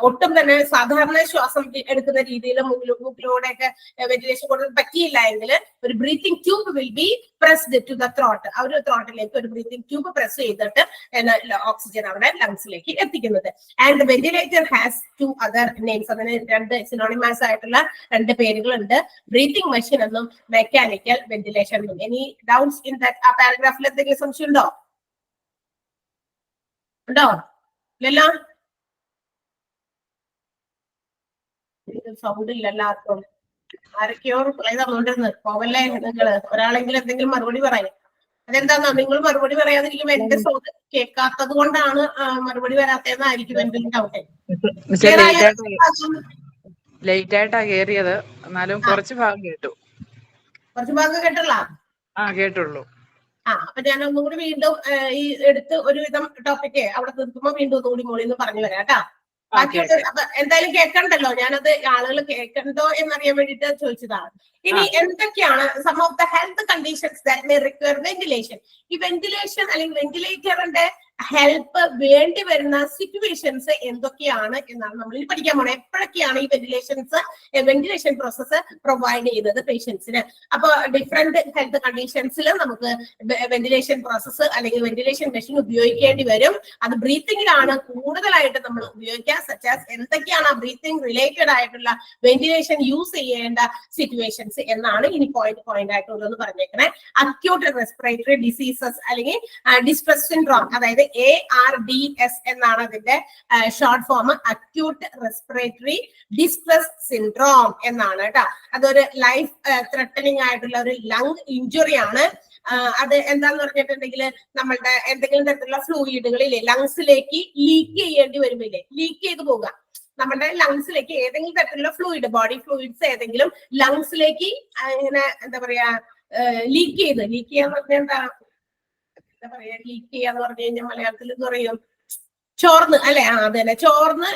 ഒട്ടും തന്നെ സാധാരണ ശ്വാസം എടുക്കുന്ന രീതിയിൽ മൂക്കിലൂടെയൊക്കെ വെന്റിലേഷൻ കൊടുക്കാൻ പറ്റിയില്ല എങ്കിൽ ഒരു breathing tube will be pressed to the throat. ആ ഒരു ത്രോട്ടിലേക്ക് ഒരു ബ്രീത്തിങ് ട്യൂബ് പ്രസ് ചെയ്തിട്ട് ഓക്സിജൻ അവിടെ ലങ്സിലേക്ക് എത്തിക്കുന്നത്. And ventilator has 2 other names. അതിന് രണ്ട് സിനോണിമസ് ആയിട്ടുള്ള രണ്ട് പേരുകളുണ്ട്, ബ്രീത്തിങ് മെഷീൻ എന്നും മെക്കാനിക്കൽ വെന്റിലേഷൻ എന്നും. Any doubts in that? ആ പാരഗ്രാഫിൽ എന്തെങ്കിലും സംശയം ഉണ്ടോ? ഇല്ലല്ലോ, സൗണ്ട് ഇല്ല എല്ലാവർക്കും. ആരൊക്കെയോ റിപ്ലൈ തന്നോണ്ടിരുന്നു. പോവല്ലേ നിങ്ങള്? ഒരാളെങ്കിലും എന്തെങ്കിലും മറുപടി പറയും. അതെന്താന്നോ, നിങ്ങൾ മറുപടി പറയാതിരിക്കുമ്പോ എന്റെ സൗണ്ട് കേൾക്കാത്തത് കൊണ്ടാണ് മറുപടി വരാത്തതെന്നായിരിക്കും എന്റെ ഡൗട്ട്. ലേറ്റ് ആയിട്ടാ കേറിയത്, എന്നാലും കുറച്ച് ഭാഗം കേട്ടു. കുറച്ച് ഭാഗം കേട്ടുള്ള കേട്ടുള്ളൂ. അപ്പൊ ഞാൻ ഒന്നും കൂടി വീണ്ടും ഈ എടുത്ത് ഒരുവിധം ടോപ്പിക്ക് അവിടെ തീർക്കുമ്പോ വീണ്ടും ഒന്നുകൂടി മോളിൽ നിന്ന് പറഞ്ഞു വരാം കേട്ടാ. ബാക്കിയുള്ള എന്തായാലും കേൾക്കണ്ടല്ലോ, ഞാനത് ആളുകൾ കേൾക്കണ്ടോ എന്നറിയാൻ വേണ്ടിട്ട് ചോദിച്ചതാണ്. ഇനി എന്തൊക്കെയാണ് some of the health conditions that may require ventilation? ഈ വെന്റിലേഷൻ അല്ലെങ്കിൽ വെന്റിലേറ്ററിന്റെ ഹെൽപ്പ് വേണ്ടി വരുന്ന സിറ്റുവേഷൻസ് എന്തൊക്കെയാണ് എന്നാണ് നമ്മൾ ഇനി പഠിക്കാൻ പോണത്. എപ്പോഴൊക്കെയാണ് ഈ വെന്റിലേഷൻ പ്രോസസ്സ് പ്രൊവൈഡ് ചെയ്യുന്നത് പേഷ്യൻസിന്? അപ്പൊ ഡിഫറെന്റ് ഹെൽത്ത് കണ്ടീഷൻസിൽ നമുക്ക് വെന്റിലേഷൻ പ്രോസസ്സ് അല്ലെങ്കിൽ വെന്റിലേഷൻ മെഷീൻ ഉപയോഗിക്കേണ്ടി വരും. അത് ബ്രീത്തിങ്ങിലാണ് കൂടുതലായിട്ട് നമ്മൾ ഉപയോഗിക്കുക. സച്ചാസ് എന്തൊക്കെയാണ് ആ ബ്രീത്തിങ് റിലേറ്റഡ് ആയിട്ടുള്ള വെന്റിലേഷൻ യൂസ് ചെയ്യേണ്ട സിറ്റുവേഷൻസ് എന്നാണ് ഇനി പോയിന്റ് ആയിട്ട് ഓരോന്ന് പറഞ്ഞേക്കണേ. അക്യൂട്ട് റെസ്പിറേറ്ററി ഡിസീസസ് അല്ലെങ്കിൽ ഡിസ്ട്രസ് സിൻഡ്രോം, അതായത് ARDS എന്നാണ് അതിന്റെ short form. Acute respiratory distress syndrome എന്നാണ് കേട്ടോ. അതൊരു ലൈഫ് ത്രെട്ടനിങ് ആയിട്ടുള്ള ഒരു ലങ് ഇഞ്ചുറി ആണ്. അത് എന്താന്ന് പറഞ്ഞിട്ടുണ്ടെങ്കിൽ നമ്മളുടെ എന്തെങ്കിലും തരത്തിലുള്ള ഫ്ലൂയിഡുകളില്ലേ ലങ്സിലേക്ക് ലീക്ക് ചെയ്യേണ്ടി വരുമില്ലേ, ലീക്ക് ചെയ്ത് പോകുക. നമ്മുടെ ലങ്സിലേക്ക് ഏതെങ്കിലും തരത്തിലുള്ള ഫ്ലൂയിഡ്, ബോഡി ഫ്ലൂയിഡ്സ് ഏതെങ്കിലും ലങ്സിലേക്ക് ഇങ്ങനെ എന്താ പറയാ ലീക്ക് ചെയ്യാന്ന് പറഞ്ഞാൽ എന്താ പറയാ, ലീക്ക് ചെയ്യാന്ന് പറഞ്ഞു കഴിഞ്ഞാൽ മലയാളത്തിൽ എന്ന് പറയും ചോർന്ന് അല്ലെ, അതന്നെ ചോർന്ന്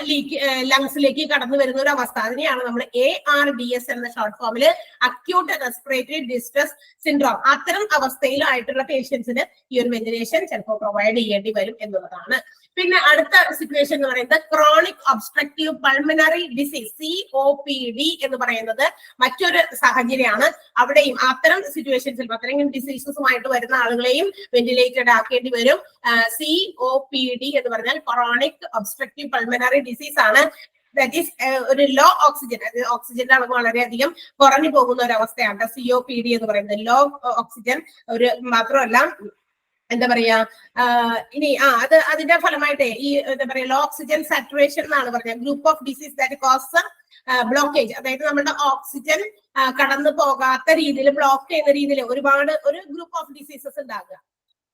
ലങ്സിലേക്ക് കടന്നു വരുന്ന ഒരു അവസ്ഥ. അതിനെയാണ് നമ്മൾ ARDS എന്ന ഷോർട്ട് ഫോമില് അക്യൂട്ട് റെസ്പിറേറ്ററി ഡിസ്ട്രസ് സിൻഡ്രോം. അത്തരം അവസ്ഥയിലായിട്ടുള്ള പേഷ്യൻസിന് ഈ ഒരു വെന്റിലേഷൻ ചിലപ്പോൾ പ്രൊവൈഡ് ചെയ്യേണ്ടി വരും എന്നുള്ളതാണ്. പിന്നെ അടുത്ത സിറ്റുവേഷൻ എന്ന് പറയുന്നത് chronic obstructive pulmonary disease, COPD എന്ന് പറയുന്നത് മറ്റൊരു സാഹചര്യമാണ്. അവിടെയും അത്തരം സിറ്റുവേഷൻസിൽ അത്തരം ഡിസീസസുമായിട്ട് വരുന്ന ആളുകളെയും വെന്റിലേറ്റഡ് ആക്കേണ്ടി വരും. COPD എന്ന് പറഞ്ഞാൽ ക്രോണിക് ഒബ്സ്ട്രക്റ്റീവ് പൾമനറി ഡിസീസ് ആണ്. ദാറ്റ് ഈസ് ഒരു ലോ ഓക്സിജൻ, അത് ഓക്സിജന്റെ അളവ് വളരെയധികം കുറഞ്ഞു പോകുന്ന ഒരു അവസ്ഥയാണ് COPD എന്ന് പറയുന്നത്. ലോ ഓക്സിജൻ ഒരു മാത്രമല്ല എന്താ പറയാ ഇനി അത് അതിന്റെ ഫലമായിട്ട് ഈ എന്താ പറയാ ലോ ഓക്സിജൻ സാച്ചുറേഷൻ എന്നാണ് പറഞ്ഞത്. Group of disease that cause blockage, അതായത് നമ്മുടെ ഓക്സിജൻ കടന്നു പോകാത്ത രീതിയിൽ ബ്ലോക്ക് ചെയ്യുന്ന രീതിയിൽ ഒരു ഗ്രൂപ്പ് ഓഫ് ഡിസീസസ് ഉണ്ടാകുക.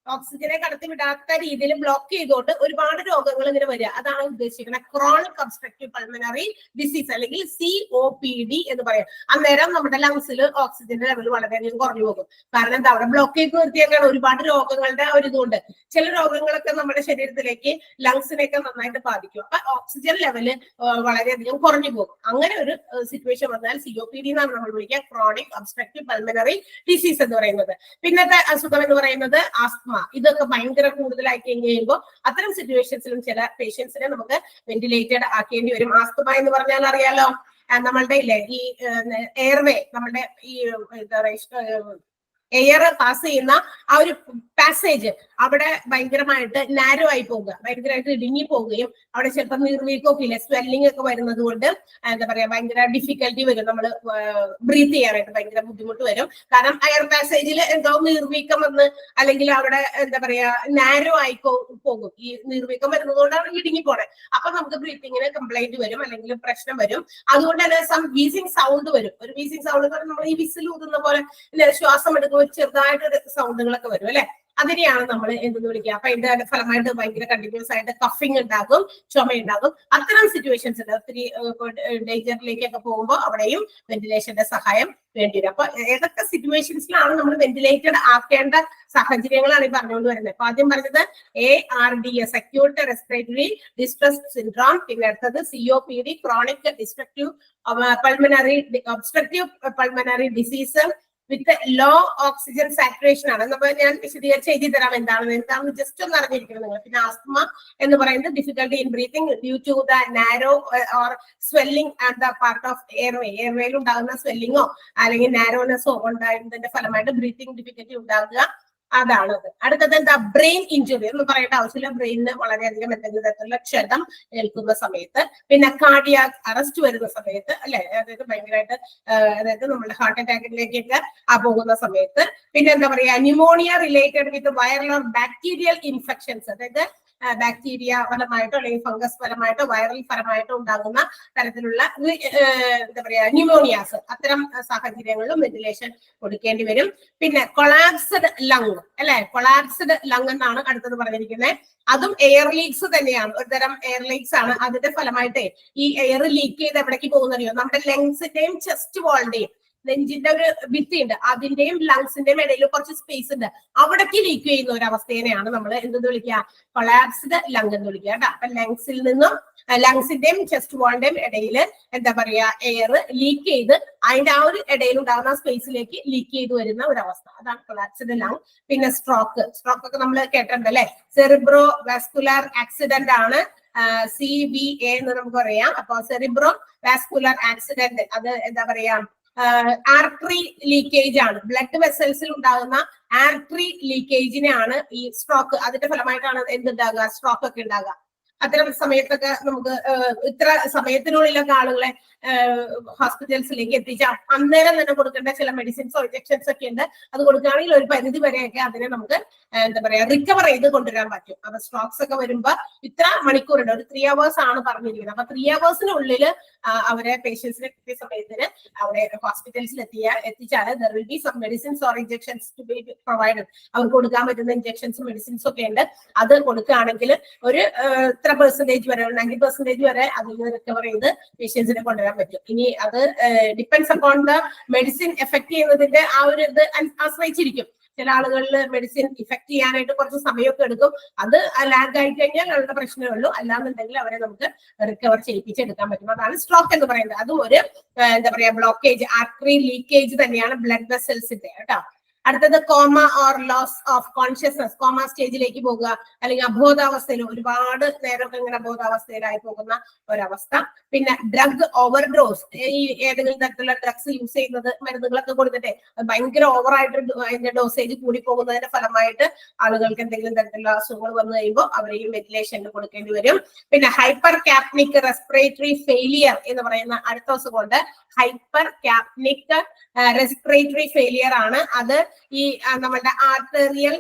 ഓക്സിജനെ കടത്തിവിടാത്ത രീതിയിൽ ബ്ലോക്ക് ചെയ്തുകൊണ്ട് ഒരുപാട് രോഗങ്ങൾ ഇങ്ങനെ വരിക. അതാണ് ഉദ്ദേശിക്കുന്നത് ക്രോണിക് ഒബ്സ്ട്രക്റ്റീവ് പൾമനറി ഡിസീസ് അല്ലെങ്കിൽ COPD എന്ന് പറയാം. അന്നേരം നമ്മുടെ ലങ്സിൽ ഓക്സിജന്റെ ലെവൽ വളരെയധികം കുറഞ്ഞു പോകും. കാരണം എന്താ, അവിടെ ബ്ലോക്ക് ചെയ്ത് നിർത്തിയേക്കാണ്. ഒരുപാട് രോഗങ്ങളുടെ ഒരു ഇതുകൊണ്ട് ചില രോഗങ്ങളൊക്കെ നമ്മുടെ ശരീരത്തിലേക്ക് ലങ്സിനെയൊക്കെ നന്നായിട്ട് ബാധിക്കും. അപ്പൊ ഓക്സിജൻ ലെവല് വളരെയധികം കുറഞ്ഞു പോകും. അങ്ങനെ ഒരു സിറ്റുവേഷൻ വന്നാൽ COPD എന്നാണ് നമ്മൾ വിളിക്കുക, ക്രോണിക് ഒബ്സ്ട്രക്റ്റീവ് പൾമനറി ഡിസീസ് എന്ന് പറയുന്നത്. പിന്നത്തെ അസുഖം എന്ന് പറയുന്നത് ആസ്മ. ഇതൊക്കെ ഭയങ്കര കൂടുതലായി കഴിയുമ്പോൾ അത്തരം സിറ്റുവേഷൻസിലും ചില പേഷ്യൻസിനെ നമുക്ക് വെന്റിലേറ്റഡ് ആക്കേണ്ടി വരും. ആസ്മ എന്ന് പറഞ്ഞാൽ അറിയാലോ, നമ്മളുടെ ഇല്ലേ ഈ എയർവേ, നമ്മളുടെ ഈ എന്താ പറയുക എയർ പാസ് ചെയ്യുന്ന ആ ഒരു പാസേജ് അവിടെ ഭയങ്കരമായിട്ട് നാരോ ആയി പോകുക, ഭയങ്കരമായിട്ട് ഇടുങ്ങി പോവുകയും അവിടെ ചിലപ്പോൾ നീർവീക്കമൊക്കെ ഇല്ല, സ്വെല്ലിംഗ് ഒക്കെ വരുന്നത് കൊണ്ട് എന്താ പറയാ ഭയങ്കര ഡിഫിക്കൽട്ടി വരും, നമ്മൾ ബ്രീത്ത് ചെയ്യാനായിട്ട് ഭയങ്കര ബുദ്ധിമുട്ട് വരും. കാരണം എയർ പാസേജിൽ എന്തോ നീർവീക്കം വന്ന് അല്ലെങ്കിൽ അവിടെ എന്താ പറയാ നാരോ ആയി പോകും. ഈ നീർവീക്കം വരുന്നത് കൊണ്ടാണ് ഇടുങ്ങി പോണേ. അപ്പൊ നമുക്ക് ബ്രീത്തിങ്ങിന് കംപ്ലൈന്റ് വരും അല്ലെങ്കിൽ പ്രശ്നം വരും. അതുകൊണ്ട് തന്നെ വീസിങ് സൗണ്ട് വരും. ഒരു വീസിങ് സൗണ്ട് നമ്മൾ ഈ വിസിൽ ഊതുന്ന പോലെ ശ്വാസം എടുക്കുമ്പോൾ ചെറുതായിട്ട് സൗണ്ടുകളൊക്കെ വരും അല്ലെ. അതിനെയാണ് നമ്മൾ എന്തെന്ന് വിളിക്കുക. അപ്പൊ ഇതിന്റെ ഫലമായിട്ട് ഭയങ്കര കണ്ടിന്യൂസ് ആയിട്ട് കഫിങ് ഉണ്ടാകും, ചുമയുണ്ടാകും. അത്തരം സിറ്റുവേഷൻസ് ഉണ്ട്. ഒത്തിരി ഡേഞ്ചറിലേക്കൊക്കെ പോകുമ്പോൾ അവിടെയും വെന്റിലേഷന്റെ സഹായം വേണ്ടിവരും. അപ്പൊ ഏതൊക്കെ സിറ്റുവേഷൻസിലാണ് നമ്മൾ വെന്റിലേറ്റഡ് ആക്കേണ്ട സാഹചര്യങ്ങളാണ് ഈ പറഞ്ഞുകൊണ്ട് വരുന്നത്. അപ്പൊ ആദ്യം പറഞ്ഞത് ARDS, acute respiratory distress syndrome. പിന്നെ അടുത്തത് COPD, chronic destructive obstructive pulmonary disease with low oxygen saturation ആണ്. നമ്മൾ ഞാൻ വിശദീകരിച്ച് എഴുതി തരാം എന്താണെന്ന് ജസ്റ്റ് ഒന്ന് അറിഞ്ഞിരിക്കണം നിങ്ങൾ. പിന്നെ ആസ്മ എന്ന് പറയുന്നത് difficulty in breathing due to the narrow or swelling at the part of എയർവേയിൽ ഉണ്ടാകുന്ന സ്വെല്ലിങ്ങോ അല്ലെങ്കിൽ നാരോനെസ്സോ ഉണ്ടായതിന്റെ ഫലമായിട്ട് ബ്രീത്തിങ് ഡിഫിക്കൽട്ടി ഉണ്ടാകുക, അതാണത്. അടുത്തത് എന്താ, ബ്രെയിൻ ഇഞ്ചുറി എന്ന് പറയേണ്ട ആവശ്യമില്ല. ബ്രെയിനിന് വളരെയധികം എന്തെങ്കിലും തരത്തിലുള്ള ക്ഷതം ഏൽക്കുന്ന സമയത്ത്, പിന്നെ കാർഡിയാക് അറസ്റ്റ് വരുന്ന സമയത്ത് അല്ലെ, അതായത് ഭയങ്കരമായിട്ട് അതായത് നമ്മുടെ ഹാർട്ട് അറ്റാക്കിലേക്കൊക്കെ പോകുന്ന സമയത്ത്, പിന്നെ എന്താ പറയാ pneumonia related with viral or bacterial infections, അതായത് ബാക്ടീരിയ ഫലമായിട്ടോ അല്ലെങ്കിൽ ഫംഗസ് ഫലമായിട്ടോ വൈറൽ ഫലമായിട്ടോ ഉണ്ടാകുന്ന തരത്തിലുള്ള എന്താ പറയാ ന്യൂമോണിയാസ്, അത്തരം സാഹചര്യങ്ങളിലും വെന്റിലേഷൻ കൊടുക്കേണ്ടി വരും. പിന്നെ കൊളാപ്സ്ഡ് ലങ് അല്ലെ, കൊളാപ്സ്ഡ് ലങ് എന്നാണ് അടുത്തത് പറഞ്ഞിരിക്കുന്നത്. അതും എയർ ലീക്സ് തന്നെയാണ്, ഒരുതരം എയർ ലീക്സ് ആണ്. അതിന്റെ ഫലമായിട്ട് ഈ എയർ ലീക്ക് ചെയ്ത് എവിടേക്ക് പോകുന്നറിയോ, നമ്മുടെ ലങ്സിന്റെയും ചെസ്റ്റ് വാളിന്റെയും നെഞ്ചിന്റെ ഒരു ഭിത്തിയുണ്ട്, അതിന്റെയും ലങ്സിന്റെയും ഇടയിൽ കുറച്ച് സ്പേസ് ഉണ്ട്, അവിടേക്ക് ലീക്ക് ചെയ്യുന്ന ഒരു അവസ്ഥേനെയാണ് നമ്മൾ എന്തെന്ന് വിളിക്കുക, കൊളാപ്സ്ഡ് ലങ് എന്ന് വിളിക്കുക കേട്ടോ. അപ്പൊ ലങ്സിൽ നിന്നും ലങ്സിന്റെയും ചെസ്റ്റ് വാളിന്റെയും ഇടയിൽ എന്താ പറയാ എയർ ലീക്ക് ചെയ്ത് അതിന്റെ ആ ഒരു ഇടയിൽ ഉണ്ടാകുന്ന സ്പേസിലേക്ക് ലീക്ക് ചെയ്ത് വരുന്ന ഒരു അവസ്ഥ, അതാണ് കൊളാപ്സ്ഡ് ലങ്. പിന്നെ സ്ട്രോക്ക് ഒക്കെ നമ്മൾ കേട്ടിട്ടുണ്ട് അല്ലെ, സെറിബ്രോ വാസ്കുലർ ആക്സിഡന്റ് ആണ് CVA എന്ന് നമുക്ക് പറയാം. അപ്പൊ സെറിബ്രോ വാസ്കുലർ ആക്സിഡന്റ് അത് എന്താ പറയാ ആർട്ടറി ലീക്കേജ് ആണ്, ബ്ലഡ് വെസൽസിൽ ഉണ്ടാകുന്ന ആർട്ടറി ലീക്കേജിനെയാണ് ഈ സ്ട്രോക്ക്, അതിന്റെ ഫലമായിട്ടാണ് എന്തുണ്ടാകുക, സ്ട്രോക്ക് ഒക്കെ ഉണ്ടാകുക. അത്തരം സമയത്തൊക്കെ നമുക്ക് ഇത്ര സമയത്തിനുള്ളിലൊക്കെ ആളുകളെ ഹോസ്പിറ്റൽസിലേക്ക് എത്തിച്ചാൽ അന്നേരം തന്നെ കൊടുക്കേണ്ട ചില മെഡിസിൻസോ ഇഞ്ചക്ഷൻസ് ഒക്കെ ഉണ്ട്. അത് കൊടുക്കുകയാണെങ്കിൽ ഒരു പരിധി വരെയൊക്കെ അതിനെ നമുക്ക് എന്താ പറയാ റിക്കവർ ചെയ്ത് കൊണ്ടുവരാൻ പറ്റും. അപ്പൊ സ്ട്രോക്സ് ഒക്കെ വരുമ്പോ ഇത്ര മണിക്കൂറുണ്ട്, ഒരു 3 hours ആണ് പറഞ്ഞിരിക്കുന്നത്. അപ്പൊ 3 hoursനുള്ളിൽ അവരെ പേഷ്യൻസിനെ കിട്ടിയ സമയത്തിന് അവിടെ ഹോസ്പിറ്റൽസിൽ എത്തിച്ചാൽ there will be some medicines or injections to be provided. അവർക്ക് കൊടുക്കാൻ പറ്റുന്ന ഇഞ്ചക്ഷൻസും മെഡിസിൻസും ഒക്കെ ഉണ്ട്. അത് കൊടുക്കുകയാണെങ്കിൽ ഒരു ഇത്ര പെർസെന്റേജ് വരെ 90% വരെ അതിൽ നിന്ന് റിക്കവർ ചെയ്ത് പേഷ്യൻസിനെ കൊണ്ടുവരാൻ പറ്റും. ഇനി അത് depends upon the medicine effect ചെയ്യുന്നതിന്റെ ആ ഒരു ഇത് ആശ്രയിച്ചിരിക്കും. ചില ആളുകളിൽ മെഡിസിൻ ഇഫക്ട് ചെയ്യാനായിട്ട് കുറച്ച് സമയമൊക്കെ എടുക്കും. അത് ലാഗ് ആയി കഴിഞ്ഞാൽ അവരുടെ പ്രശ്നമേ ഉള്ളൂ. അല്ലാന്നുണ്ടെങ്കിൽ അവരെ നമുക്ക് റിക്കവർ ചെയ്യിപ്പിച്ചെടുക്കാൻ പറ്റും. അതാണ് സ്ട്രോക്ക് എന്ന് പറയുന്നത്. അതും ഒരു എന്താ പറയാ ബ്ലോക്കേജ്, ആർട്ടറി ലീക്കേജ് തന്നെയാണ് ബ്ലഡ് വെസൽസിന്റെ കേട്ടോ. അടുത്തത് coma or loss of consciousness, coma സ്റ്റേജിലേക്ക് പോകുക അല്ലെങ്കിൽ അബോധാവസ്ഥയിൽ ഒരുപാട് നേരമൊക്കെ ഇങ്ങനെ അബോധാവസ്ഥയിലായി പോകുന്ന ഒരവസ്ഥ. പിന്നെ ഡ്രഗ് ഓവർഡോസ്, ഈ ഏതെങ്കിലും തരത്തിലുള്ള ഡ്രഗ്സ് യൂസ് ചെയ്യുന്നത്, മരുന്നുകളൊക്കെ കൊടുത്തിട്ട് ഭയങ്കര ഓവറായിട്ട് അതിന്റെ ഡോസേജ് കൂടി പോകുന്നതിന്റെ ഫലമായിട്ട് ആളുകൾക്ക് എന്തെങ്കിലും തരത്തിലുള്ള അസുഖങ്ങൾ വന്നു കഴിയുമ്പോൾ അവരെയും വെന്റിലേഷനിൽ കൊടുക്കേണ്ടി വരും. പിന്നെ ഹൈപ്പർ കാപ്നിക് റെസ്പിറേറ്ററി ഫെയിലിയർ എന്ന് പറയുന്ന അടുത്ത അസുഖമുണ്ട്. ഹൈപ്പർ കാപ്നിക് റെസ്പിറേറ്ററി ഫെയിലിയർ ആണ്. അത് ഈ നമ്മളുടെ arterial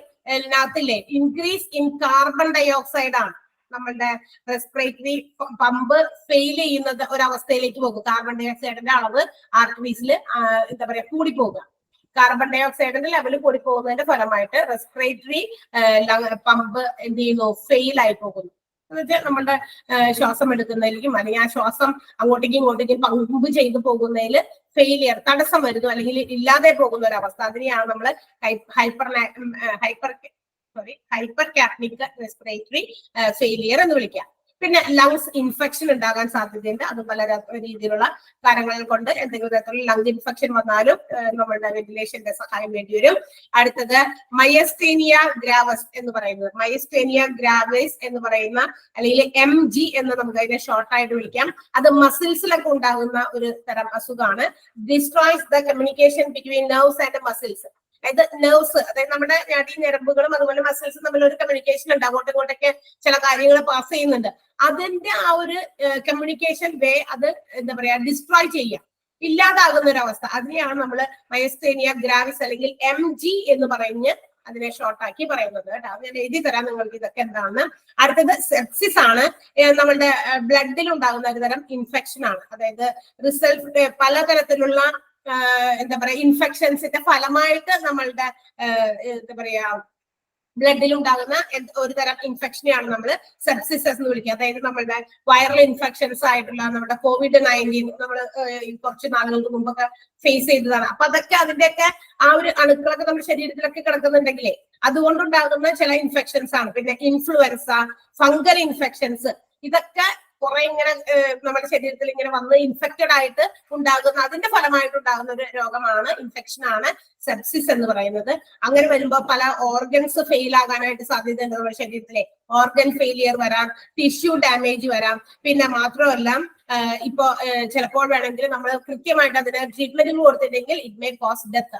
increase in carbon dioxide ആണ്. നമ്മളുടെ റെസ്പിറേറ്ററി പമ്പ് ഫെയിൽ ചെയ്യുന്നത് ഒരവസ്ഥയിലേക്ക് പോകും. കാർബൺ ഡൈ ഓക്സൈഡിന്റെ അളവ് ആർട്ടറീസിൽ എന്താ പറയാ കൂടി പോകുക. കാർബൺ ഡൈ ഓക്സൈഡിന്റെ ലെവൽ കൂടി പോകുന്നതിന്റെ ഫലമായിട്ട് റെസ്പിറേറ്ററി പമ്പ് എന്ത് ചെയ്യുന്നു, ഫെയിൽ ആയി പോകുന്നു. എന്നുവെച്ചാൽ നമ്മളുടെ ശ്വാസം എടുക്കുന്നതിലേക്കും അല്ലെങ്കിൽ ആ ശ്വാസം അങ്ങോട്ടേക്കും പമ്പ് ചെയ്തു പോകുന്നതിൽ ഫെയിലിയർ, തടസ്സം വരുന്നു അല്ലെങ്കിൽ ഇല്ലാതെ പോകുന്ന ഒരു അവസ്ഥ. അതിനെയാണ് നമ്മൾ ഹൈപ്പർ കാപ്നിക് റെസ്പിറേറ്ററി ഫെയിലിയർ എന്ന് വിളിക്കുക. പിന്നെ ലങ്സ് ഇൻഫെക്ഷൻ ഉണ്ടാകാൻ സാധ്യതയുണ്ട്. അത് പല രീതിയിലുള്ള കാരണങ്ങൾ കൊണ്ട് എന്തെങ്കിലും തരത്തിലുള്ള ലങ് ഇൻഫെക്ഷൻ വന്നാലും നമ്മളുടെ വെന്റിലേഷന്റെ സഹായം വേണ്ടി വരും. അടുത്തത് മയസ്തേനിയ ഗ്രാവസ് എന്ന് പറയുന്നത്, മയസ്തേനിയ ഗ്രാവേസ് എന്ന് പറയുന്ന അല്ലെങ്കിൽ MG എന്ന് നമുക്ക് അതിനെ ഷോർട്ടായിട്ട് വിളിക്കാം. അത് മസിൽസിലൊക്കെ ഉണ്ടാകുന്ന ഒരു തരം അസുഖമാണ്. Destroys the communication between nerves and muscles. അതായത് നെർവ്സ്, അതായത് നമ്മുടെ നാഡീ ഞരമ്പുകളും അതുപോലെ മസിൽസും തമ്മിൽ ഒരു കമ്മ്യൂണിക്കേഷൻ ഉണ്ട്, അങ്ങോട്ടും ഇങ്ങോട്ടൊക്കെ ചില കാര്യങ്ങൾ പാസ് ചെയ്യുന്നുണ്ട്. അതിന്റെ ആ ഒരു കമ്മ്യൂണിക്കേഷൻ വേ അത് എന്താ പറയാ ഡിസ്ട്രോയ് ചെയ്യാം, ഇല്ലാതാകുന്ന ഒരു അവസ്ഥ. അതിനെയാണ് നമ്മൾ മയസ്തേനിയ ഗ്രാവിസ് അല്ലെങ്കിൽ MG എന്ന് പറഞ്ഞ് അതിനെ ഷോർട്ടാക്കി പറയുന്നത് കേട്ടോ. ഞാൻ എഴുതി തരാം നിങ്ങൾക്ക് ഇതൊക്കെ എന്താണെന്ന്. അടുത്തത് സെപ്സിസ് ആണ്. നമ്മളുടെ ബ്ലഡിൽ ഉണ്ടാകുന്ന ഒരു തരം ഇൻഫെക്ഷൻ ആണ്. അതായത് റിസൾട്ട് പലതരത്തിലുള്ള എന്താ പറയാ ഇൻഫെക്ഷൻസിന്റെ ഫലമായിട്ട് നമ്മളുടെ എന്താ പറയാ ബ്ലഡിൽ ഉണ്ടാകുന്ന ഒരു തരം ഇൻഫെക്ഷനെയാണ് നമ്മൾ സെപ്സിസ് എന്ന് വിളിക്കുക. അതായത് നമ്മളുടെ വൈറൽ ഇൻഫെക്ഷൻസ് ആയിട്ടുള്ള നമ്മുടെ COVID-19 നമ്മൾ കുറച്ച് നാളുകൾക്ക് മുമ്പൊക്കെ ഫേസ് ചെയ്തതാണ്. അപ്പൊ അതൊക്കെ അതിന്റെയൊക്കെ ആ ഒരു അണുക്കളൊക്കെ നമ്മുടെ ശരീരത്തിലൊക്കെ കിടക്കുന്നുണ്ടെങ്കിലേ അതുകൊണ്ടുണ്ടാകുന്ന ചില ഇൻഫെക്ഷൻസ് ആണ്. പിന്നെ ഇൻഫ്ലുവൻസ, ഫംഗൽ ഇൻഫെക്ഷൻസ്, ഇതൊക്കെ കുറെ ഇങ്ങനെ നമ്മുടെ ശരീരത്തിൽ ഇങ്ങനെ വന്ന് ഇൻഫെക്റ്റഡ് ആയിട്ട് ഉണ്ടാകുന്ന അതിന്റെ ഫലമായിട്ടുണ്ടാകുന്ന ഒരു രോഗമാണ്, ഇൻഫെക്ഷൻ ആണ് സെപ്സിസ് എന്ന് പറയുന്നത്. അങ്ങനെ വരുമ്പോൾ പല ഓർഗൻസ് ഫെയിൽ ആകാനായിട്ട് സാധ്യതയുണ്ട് നമ്മുടെ ശരീരത്തിലെ. ഓർഗൻ ഫെയിലിയർ വരാം, ടിഷ്യൂ ഡാമേജ് വരാം. പിന്നെ മാത്രമല്ല ഇപ്പോ ചിലപ്പോൾ വേണമെങ്കിൽ നമ്മൾ കൃത്യമായിട്ട് അതിന് ട്രീറ്റ്മെന്റും കൊടുത്തില്ലെങ്കിൽ ഇറ്റ് മേ കോസ് ഡെത്ത്.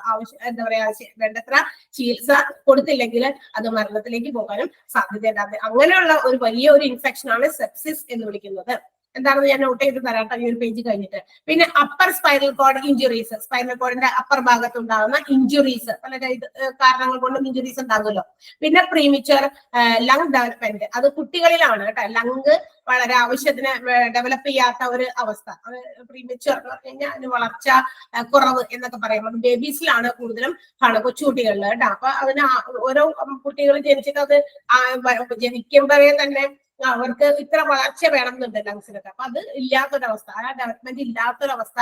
എന്താ പറയാ വേണ്ടത്ര ചികിത്സ കൊടുത്തില്ലെങ്കിൽ അത് മരണത്തിലേക്ക് പോകാനും സാധ്യതയുണ്ട്. അങ്ങനെയുള്ള ഒരു വലിയ ഒരു ഇൻഫെക്ഷൻ ആണ് സെപ്സിസ് എന്ന് വിളിക്കുന്നത്. എന്താണെന്ന് ഞാൻ നോട്ട് ചെയ്ത് തരാട്ടോ ഈ ഒരു പേജ് കഴിഞ്ഞിട്ട്. പിന്നെ upper spinal cord injuries, spinal കോഡിന്റെ അപ്പർ ഭാഗത്ത് ഉണ്ടാകുന്ന ഇഞ്ചുറീസ്, പല കാരണങ്ങൾ കൊണ്ടും ഇഞ്ചുറീസ് ഉണ്ടാകുമല്ലോ. പിന്നെ പ്രീമിച്ചർ ലങ് ഡെവലപ്മെന്റ്, അത് കുട്ടികളിലാണ് കേട്ടോ. ലങ് വളരെ ആവശ്യത്തിന് ഡെവലപ്പ് ചെയ്യാത്ത ഒരു അവസ്ഥ, അത് പ്രീമിച്ചർ എന്ന് പറഞ്ഞു കഴിഞ്ഞാൽ അതിന് വളർച്ച കുറവ് എന്നൊക്കെ പറയുമ്പോൾ ബേബീസിലാണ് കൂടുതലും കാണുക, കൊച്ചുകുട്ടികളിൽ കേട്ടോ. അപ്പൊ അതിന് ഓരോ കുട്ടികൾ ജനിച്ചിട്ട് അത് ജനിക്കുമ്പോഴേ തന്നെ അവർക്ക് ഇത്ര വളർച്ച വേണമെന്നുണ്ട് ലങ്സിനൊക്കെ. അപ്പൊ അത് ഇല്ലാത്തൊരവസ്ഥ, ആ ഡെവലപ്മെന്റ് ഇല്ലാത്തൊരവസ്ഥ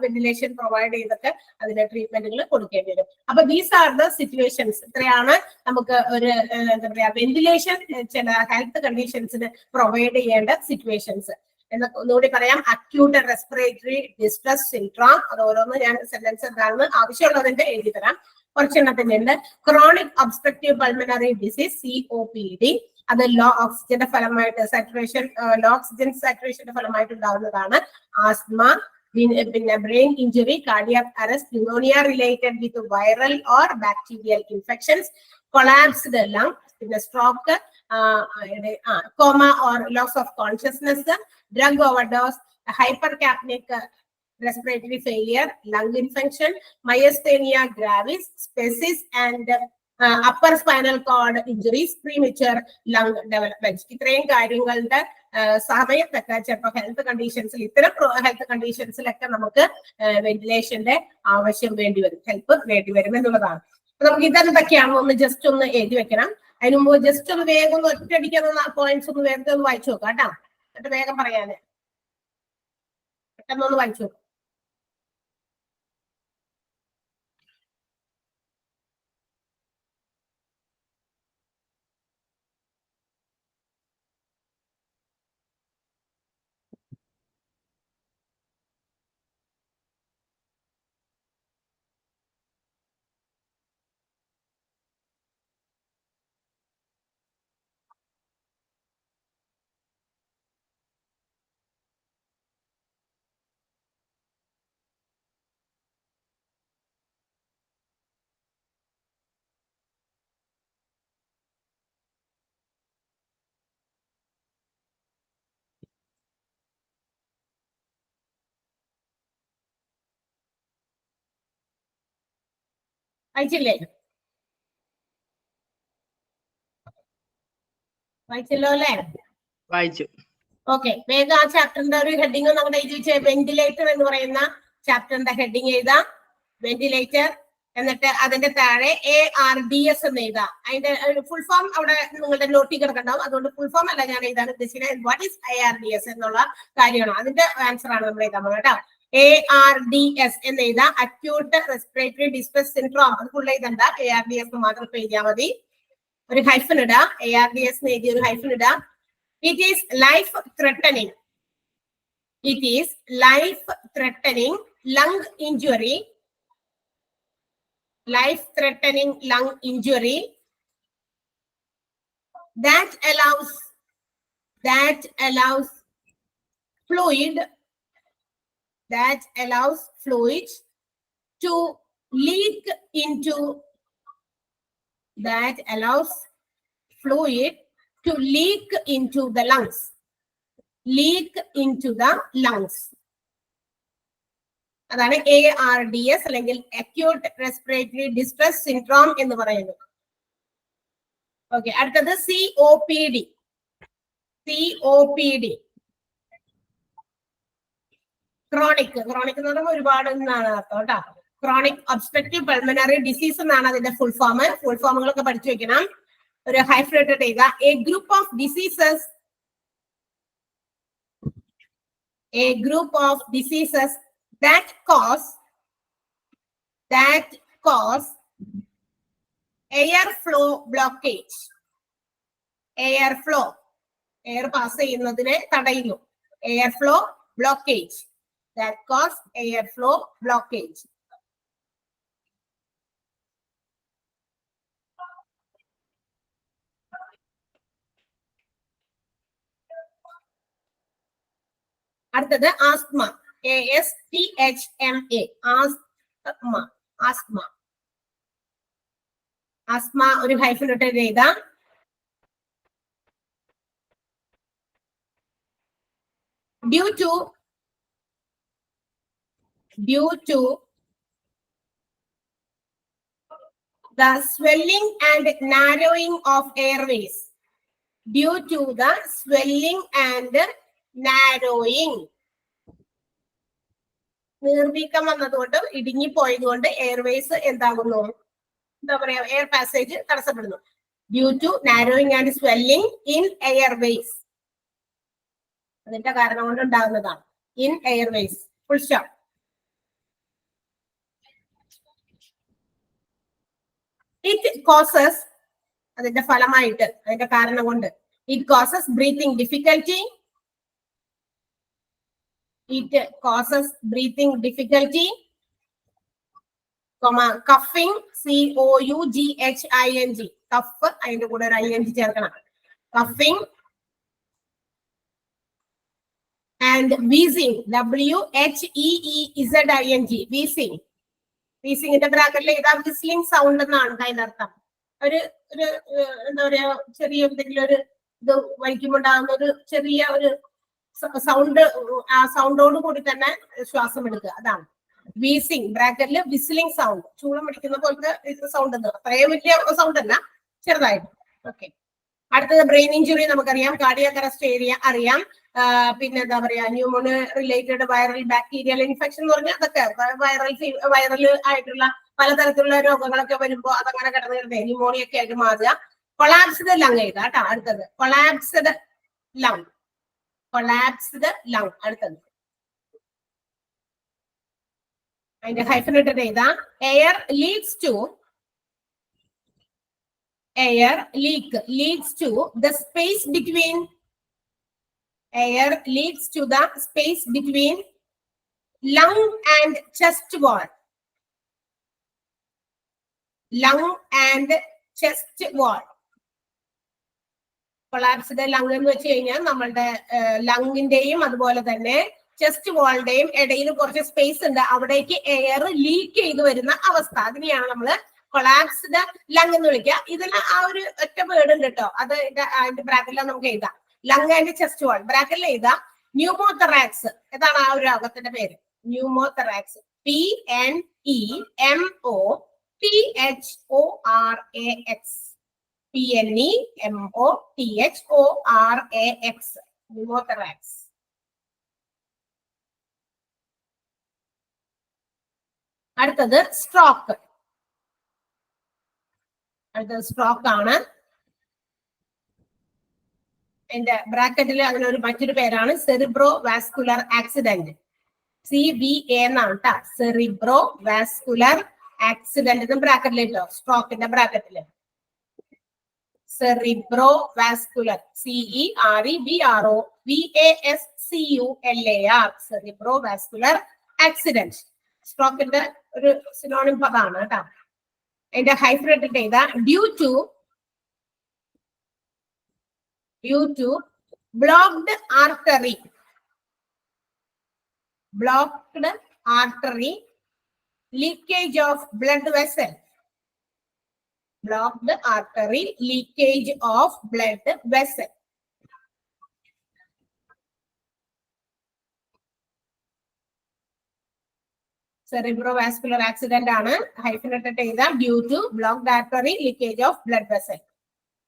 വെന്റിലേഷൻ പ്രൊവൈഡ് ചെയ്തൊക്കെ അതിന്റെ ട്രീറ്റ്മെന്റുകൾ കൊടുക്കേണ്ടി വരും. അപ്പൊ ദീസ് ആർ ദ സിറ്റുവേഷൻസ്. ഇത്രയാണ് നമുക്ക് ഒരു എന്താ പറയാ വെന്റിലേഷൻ ചില ഹെൽത്ത് കണ്ടീഷൻസിന് പ്രൊവൈഡ് ചെയ്യേണ്ട സിറ്റുവേഷൻസ്. എന്നൊക്കെ ഒന്നുകൂടി പറയാം. അക്യൂട്ട് റെസ്പിറേറ്ററി ഡിസ്ട്രസ് സിൻഡ്രോം, അത് ഓരോന്ന് ഞാൻ സെന്റൻസ് എന്താണെന്ന് ആവശ്യമുള്ളതിന്റെ എഴുതി തരാം. കുറച്ചെണ്ണത്തിന്റെ ഉണ്ട്. Chronic obstructive pulmonary disease COPD, അത് ലോ ഓക്സിജന്റെ ഫലമായിട്ട് ലോ ഓക്സിജൻ സാച്ചുറേഷന്റെ ഫലമായിട്ട് ഉണ്ടാകുന്നതാണ്. ആസ്മ, പിന്നെ brain injury, cardiac arrest, pneumonia related with viral or bacterial infections, collapsed lung, പിന്നെ stroke, coma or loss of consciousness, drug overdose, hypercapnic respiratory failure, lung infection, myasthenia gravis, species and upper spinal cord injuries, premature lung development. ഇത്രയും കാര്യങ്ങളുടെ സമയത്തൊക്കെ ചിലപ്പോൾ health കണ്ടീഷൻസിൽ, ഇത്തരം health കണ്ടീഷൻസിലൊക്കെ നമുക്ക് വെന്റിലേഷന്റെ ആവശ്യം വേണ്ടി വരും, ഹെൽപ്പ് വേണ്ടി വരും എന്നുള്ളതാണ്. അപ്പൊ നമുക്ക് ഇതെന്തൊക്കെയാണോ ഒന്ന് ജസ്റ്റ് ഒന്ന് എഴുതി വെക്കണം. അതിന് മുമ്പ് ജസ്റ്റ് ഒന്ന് വേഗം ഒന്ന് ഒറ്റയടിക്കുന്ന പോയിന്റ്സ് ഒന്ന് വേഗം ഒന്ന് വായിച്ചു നോക്കാം കേട്ടോ. എന്നിട്ട് വേഗം പറയാന് പെട്ടെന്നൊന്ന് വായിച്ചു നോക്കാം. വായിച്ചില്ലേ? വായിച്ചല്ലോ അല്ലേ? വായിച്ചു. ഓക്കെ, വേഗം ആ ചാപ്റ്ററിന്റെ ഒരു ഹെഡിങ് നമ്മുടെ എഴുതി വെച്ച വെന്റിലേറ്റർ എന്ന് പറയുന്ന ചാപ്റ്ററിന്റെ ഹെഡിങ് എഴുതാം. വെന്റിലേറ്റർ, എന്നിട്ട് അതിന്റെ താഴെ ARDS എന്ന് എഴുതാം. അതിന്റെ ഫുൾ ഫോം അവിടെ നിങ്ങളുടെ നോട്ടിൽ കിടക്കണ്ടാവും. അതുകൊണ്ട് ഫുൾ ഫോം അല്ല ഞാൻ എഴുതാൻ ഉദ്ദേശിക്കുന്നത്. വാട്ട് ഈസ് ARDS എന്നുള്ള കാര്യമാണ്, അതിന്റെ ആൻസർ ആണ് നമ്മൾ എഴുതാൻ പോകുന്നത് കേട്ടോ. ARDS എന്ന് എഴുതാം. അക്യൂട്ട് റെസ്പിറേറ്ററി ഡിസ്ട്രസ് സിൻഡ്രോം, അത് ഫുൾ എഴുതണ്ട, ARDS മാത്രം എഴുതിയാൽ മതി. ഒരു ഹൈഫൻ ഇടാം, ARDS എന്ന് എഴുതി ഒരു ഹൈഫൻ ഇടാം. It is life-threatening. It is life-threatening lung injury. Life-threatening lung injury that allows fluid to leak into that allows fluid to leak into the lungs. Leak into the lungs. അതാണ് ARDS അല്ലെങ്കിൽ acute respiratory distress syndrome എന്ന് പറയുന്നത്. Okay, അടുത്തത് COPD. COPD chronic എന്ന് പറയുമ്പോൾ ഒരുപാട് എന്നാണ് അർത്ഥം കേട്ടോ. ക്രോണിക് ഒബ്സ്ട്രക്റ്റീവ് പൾമനറി ഡിസീസ് എന്നാണ് അതിന്റെ ഫുൾ ഫോം. ഫുൾ ഫോമുകളൊക്കെ പഠിച്ചു വെക്കണം. ഒരു ഹൈഫ്രേറ്റഡ് ചെയ്യുക. A group of diseases that cause airflow blockage. Air pass ചെയ്യുന്നതിനെ തടയുന്നു. Airflow blockage. That cause airflow blockage. അടുത്തത് ആസ്മ. ASTHMA. ആസ്മ ഒരു ഹൈഫിനിട്ട് ചെയ്താ due to the swelling and narrowing of airways. Due to the swelling and narrowing. നീർവീക്കം വന്നതുകൊണ്ട് ഇടുങ്ങിപ്പോയതുകൊണ്ട് Airways എന്താകുന്നു, എന്താ പറയാ, air passage തടസ്സപ്പെടുന്നു. Due to narrowing and swelling in airways. അതിന്റെ കാരണം കൊണ്ട് ഉണ്ടാകുന്നതാണ്. In airways. Full stop. It causes, അതിന്റെ ഫലമായിട്ട്, അതിന്റെ കാരണം കൊണ്ട്, it causes breathing difficulty. It causes breathing difficulty, coughing, COUGHING, cough അതിന്റെ കൂടെ ഒരു ing ചേർക്കണം. coughing and wheezing, WHEEZING, wheezing. wheezingന്റെ ബ്രാക്കറ്റിൽ ഇതാ വിസ്ലിംഗ് സൗണ്ട് എന്നാണ് അതിന്റെ അർത്ഥം. ഒരു എന്താ പറയാ, ചെറിയ എന്തെങ്കിലും ഒരു ഇത് വലിക്കുമ്പോണ്ടാകുന്ന ഒരു ചെറിയ ഒരു സൗണ്ട്. ആ സൗണ്ടോട് കൂടി തന്നെ ശ്വാസം എടുക്കുക, അതാണ് വീസിങ്. ബ്രാക്കറ്റില് വിസിലിംഗ് സൗണ്ട്, ചൂളം പിടിക്കുന്ന പോലത്തെ സൗണ്ട്. അത്രയും വലിയ സൗണ്ട് അല്ല, ചെറുതായിട്ട്. ഓക്കെ, അടുത്തത് ബ്രെയിൻ ഇഞ്ചുറി നമുക്കറിയാം. കാർഡിയാക് അറസ്റ്റ് അറിയാം. പിന്നെ എന്താ പറയാ, pneumonia related viral bacterial infection എന്ന് പറഞ്ഞാൽ അതൊക്കെ വൈറൽ ആയിട്ടുള്ള പലതരത്തിലുള്ള രോഗങ്ങളൊക്കെ വരുമ്പോൾ അതങ്ങനെ കിടന്നിരുന്നേ ന്യൂമോണിയ ഒക്കെ ആയിട്ട് മാറുക. കൊളാപ്സ്ഡ് ലങ് എഴുതാ കേട്ടോ. അടുത്തത് കൊളാപ്സ്ഡ് ലങ്. അടുത്തത് അതിന്റെ ഹൈഫനേറ്റഡ് എഴുതാ. Air leads to the space between lung and chest wall. Collapsed lung എന്ന് വെച്ച് കഴിഞ്ഞാൽ നമ്മളുടെ ലങ്ങിന്റെയും അതുപോലെ തന്നെ ചെസ്റ്റ് വാളിന്റെയും ഇടയിൽ കുറച്ച് സ്പേസ് ഉണ്ട്. അവിടേക്ക് എയർ ലീക്ക് ചെയ്ത് വരുന്ന അവസ്ഥ, അതിനെയാണ് നമ്മൾ കൊളാപ്സ്ഡ് ലങ് എന്ന് വിളിക്കുക. ഇതിന് ആ ഒരു ഒറ്റ വേർഡ് ഉണ്ട് കേട്ടോ. അത് അതിന്റെ ബ്രാക്കറ്റിൽ നമുക്ക് എഴുതാം. ലങ് ആൻഡ് ചെസ്റ്റ് വാൾ ബ്രാക്കറ്റിൽ എഴുതാം. ന്യൂമോതെറാക്സ്, ഇതാണ് ആ ഒരു രോഗത്തിന്റെ പേര്. ന്യൂമോതെറാക്സ്. PNEMOTHORAX. PNEMOTHORAX. ന്യൂമോതെറാക്സ്. അടുത്തത് സ്ട്രോക്ക്. സ്ട്രോക്ക് ആണ്. എന്റെ ബ്രാക്കറ്റിൽ അതിനൊരു മറ്റൊരു പേരാണ് സെറിബ്രോ വാസ്കുലർ ആക്സിഡന്റ്. CVA എന്നാണ് കേട്ടോ. സെറിബ്രോ വാസ്കുലർ ആക്സിഡന്റ് എന്ന് ബ്രാക്കറ്റിൽ ഇട്ടോ. സ്ട്രോക്കിന്റെ ബ്രാക്കറ്റില് cerebro vascular, CEREBRO VASCULAR, cerebro vascular accident. സ്ട്രോക്കിന്റെ ഒരു സിനോണിം പദമാണ് കേട്ടോ. അതിന്റെ ഹൈഫ്രേറ്റഡ് ചെയ്ത due to blocked artery, leakage of blood vessel. blocked artery, leakage of blood vessel. Cerebrovascular accident ആണ് hyphenated ചെയ്ത due to blocked artery, leakage of blood vessel.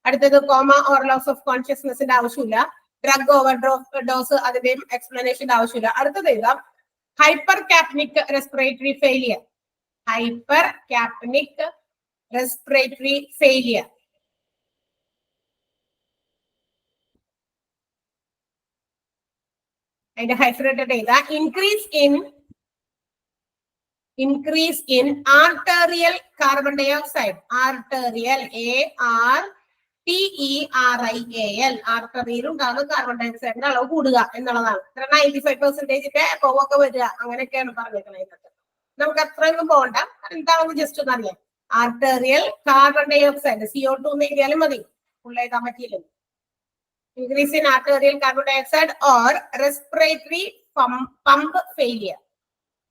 അടുത്തത് കോമ ഓർ ലോസ് ഓഫ് കോൺഷ്യസ്നെസിന്റെ ആവശ്യമില്ല. ഡ്രഗ് ഓവർഡോസ് അതിന്റെയും എക്സ്പ്ലനേഷന്റെ ആവശ്യമില്ല. അടുത്തത് എഴുതാം hypercapnic respiratory failure. Hypercapnic respiratory failure. അതിന്റെ ഹൈഫ്രേറ്റഡ് ചെയ്ത increase in arterial carbon dioxide. Arterial ARTERIAL. ആർട്ടറിയിലും കാർബൺ ഡയോക്സൈഡിന്റെ അളവ് കൂടുക എന്നുള്ളതാണ്. 95% ഒക്കെ വരിക അങ്ങനെയൊക്കെയാണ് പറഞ്ഞിരിക്കുന്നത്. നമുക്ക് അത്രയൊന്നും പോകണ്ട, എന്താണെന്ന് ജസ്റ്റ് ഒന്ന് അറിയാം. ആർട്ടറിയൽ കാർബൺ ഡയോക്സൈഡ് CO2 എന്ന് എഴുതിയാലും മതി, ഉള്ളേക്കാൻ പറ്റിയില്ല. Increase in arterial carbon dioxide or respiratory pump failure.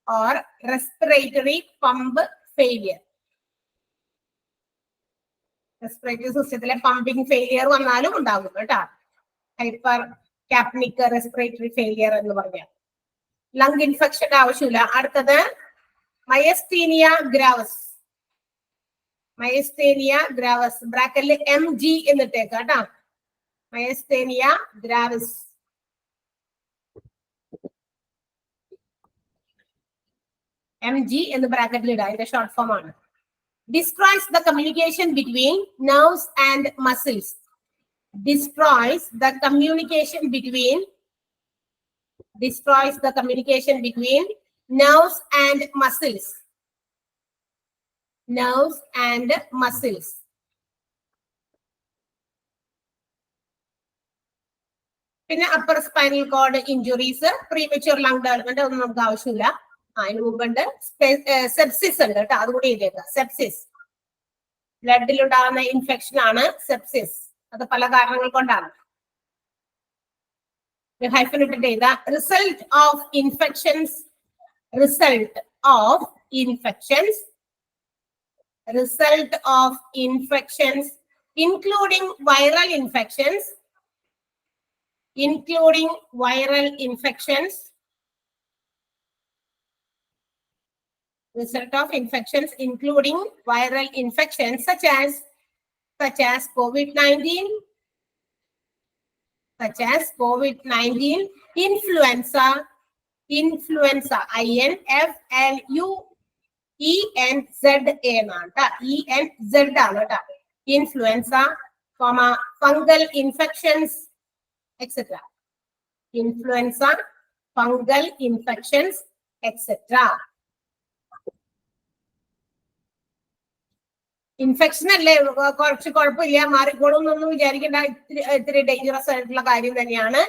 Or respiratory pump failure. Respiratory system pumping failure വന്നാലും ഉണ്ടാകും കേട്ടോ. ഹൈപ്പർ കാപ്നിക് റെസ്പിറേറ്ററി ഫെയിലിയർ എന്ന് പറയാം. ലങ് ഇൻഫെക്ഷൻ ആവശ്യമില്ല. അടുത്തത് മയസ്തീനിയ ഗ്രാവസ്. മയസ്തേനിയ ഗ്രാവസ് ബ്രാക്കറ്റിൽ MG എന്നിട്ടേക്ക് കേട്ടോ. മയസ്തേനിയ ഗ്രാവസ്. MG എന്ന് ബ്രാക്കറ്റിൽ ഇടാം, അതിന്റെ ഷോർട്ട് ഫോം ആണ്. Destroys the communication between nerves and muscles. Destroys the communication between nerves and muscles. Nerves and muscles. പിന്നെ upper spinal cord injuries, premature lung development ഒന്നും നമുക്ക് ആവശ്യമില്ല. അതിന് മുമ്പുണ്ട് സെപ്സിസ് ഉണ്ട് കേട്ടോ, അതുകൂടി എഴുതിയേക്കുക. സെപ്സിസ് ബ്ലഡിൽ ഉണ്ടാകുന്ന ഇൻഫെക്ഷൻ ആണ് സെപ്സിസ്. അത് പല കാരണങ്ങൾ കൊണ്ടാണ്. ഹൈഫനേറ്റഡ് ചെയ്ത result of infections including viral infections. Result of infections including viral infections such as COVID-19, influenza, INFLUENZA ആണ് കേട്ടോ. Influenza, fungal infections etc. Influenza, fungal infections etc. Infection അല്ലേ, കുറച്ച് കുഴപ്പമില്ല, മാറിക്കോളും എന്നൊന്നും വിചാരിക്കേണ്ട. ഇത്തിരി ഡേഞ്ചറസ് ആയിട്ടുള്ള കാര്യം തന്നെയാണ്.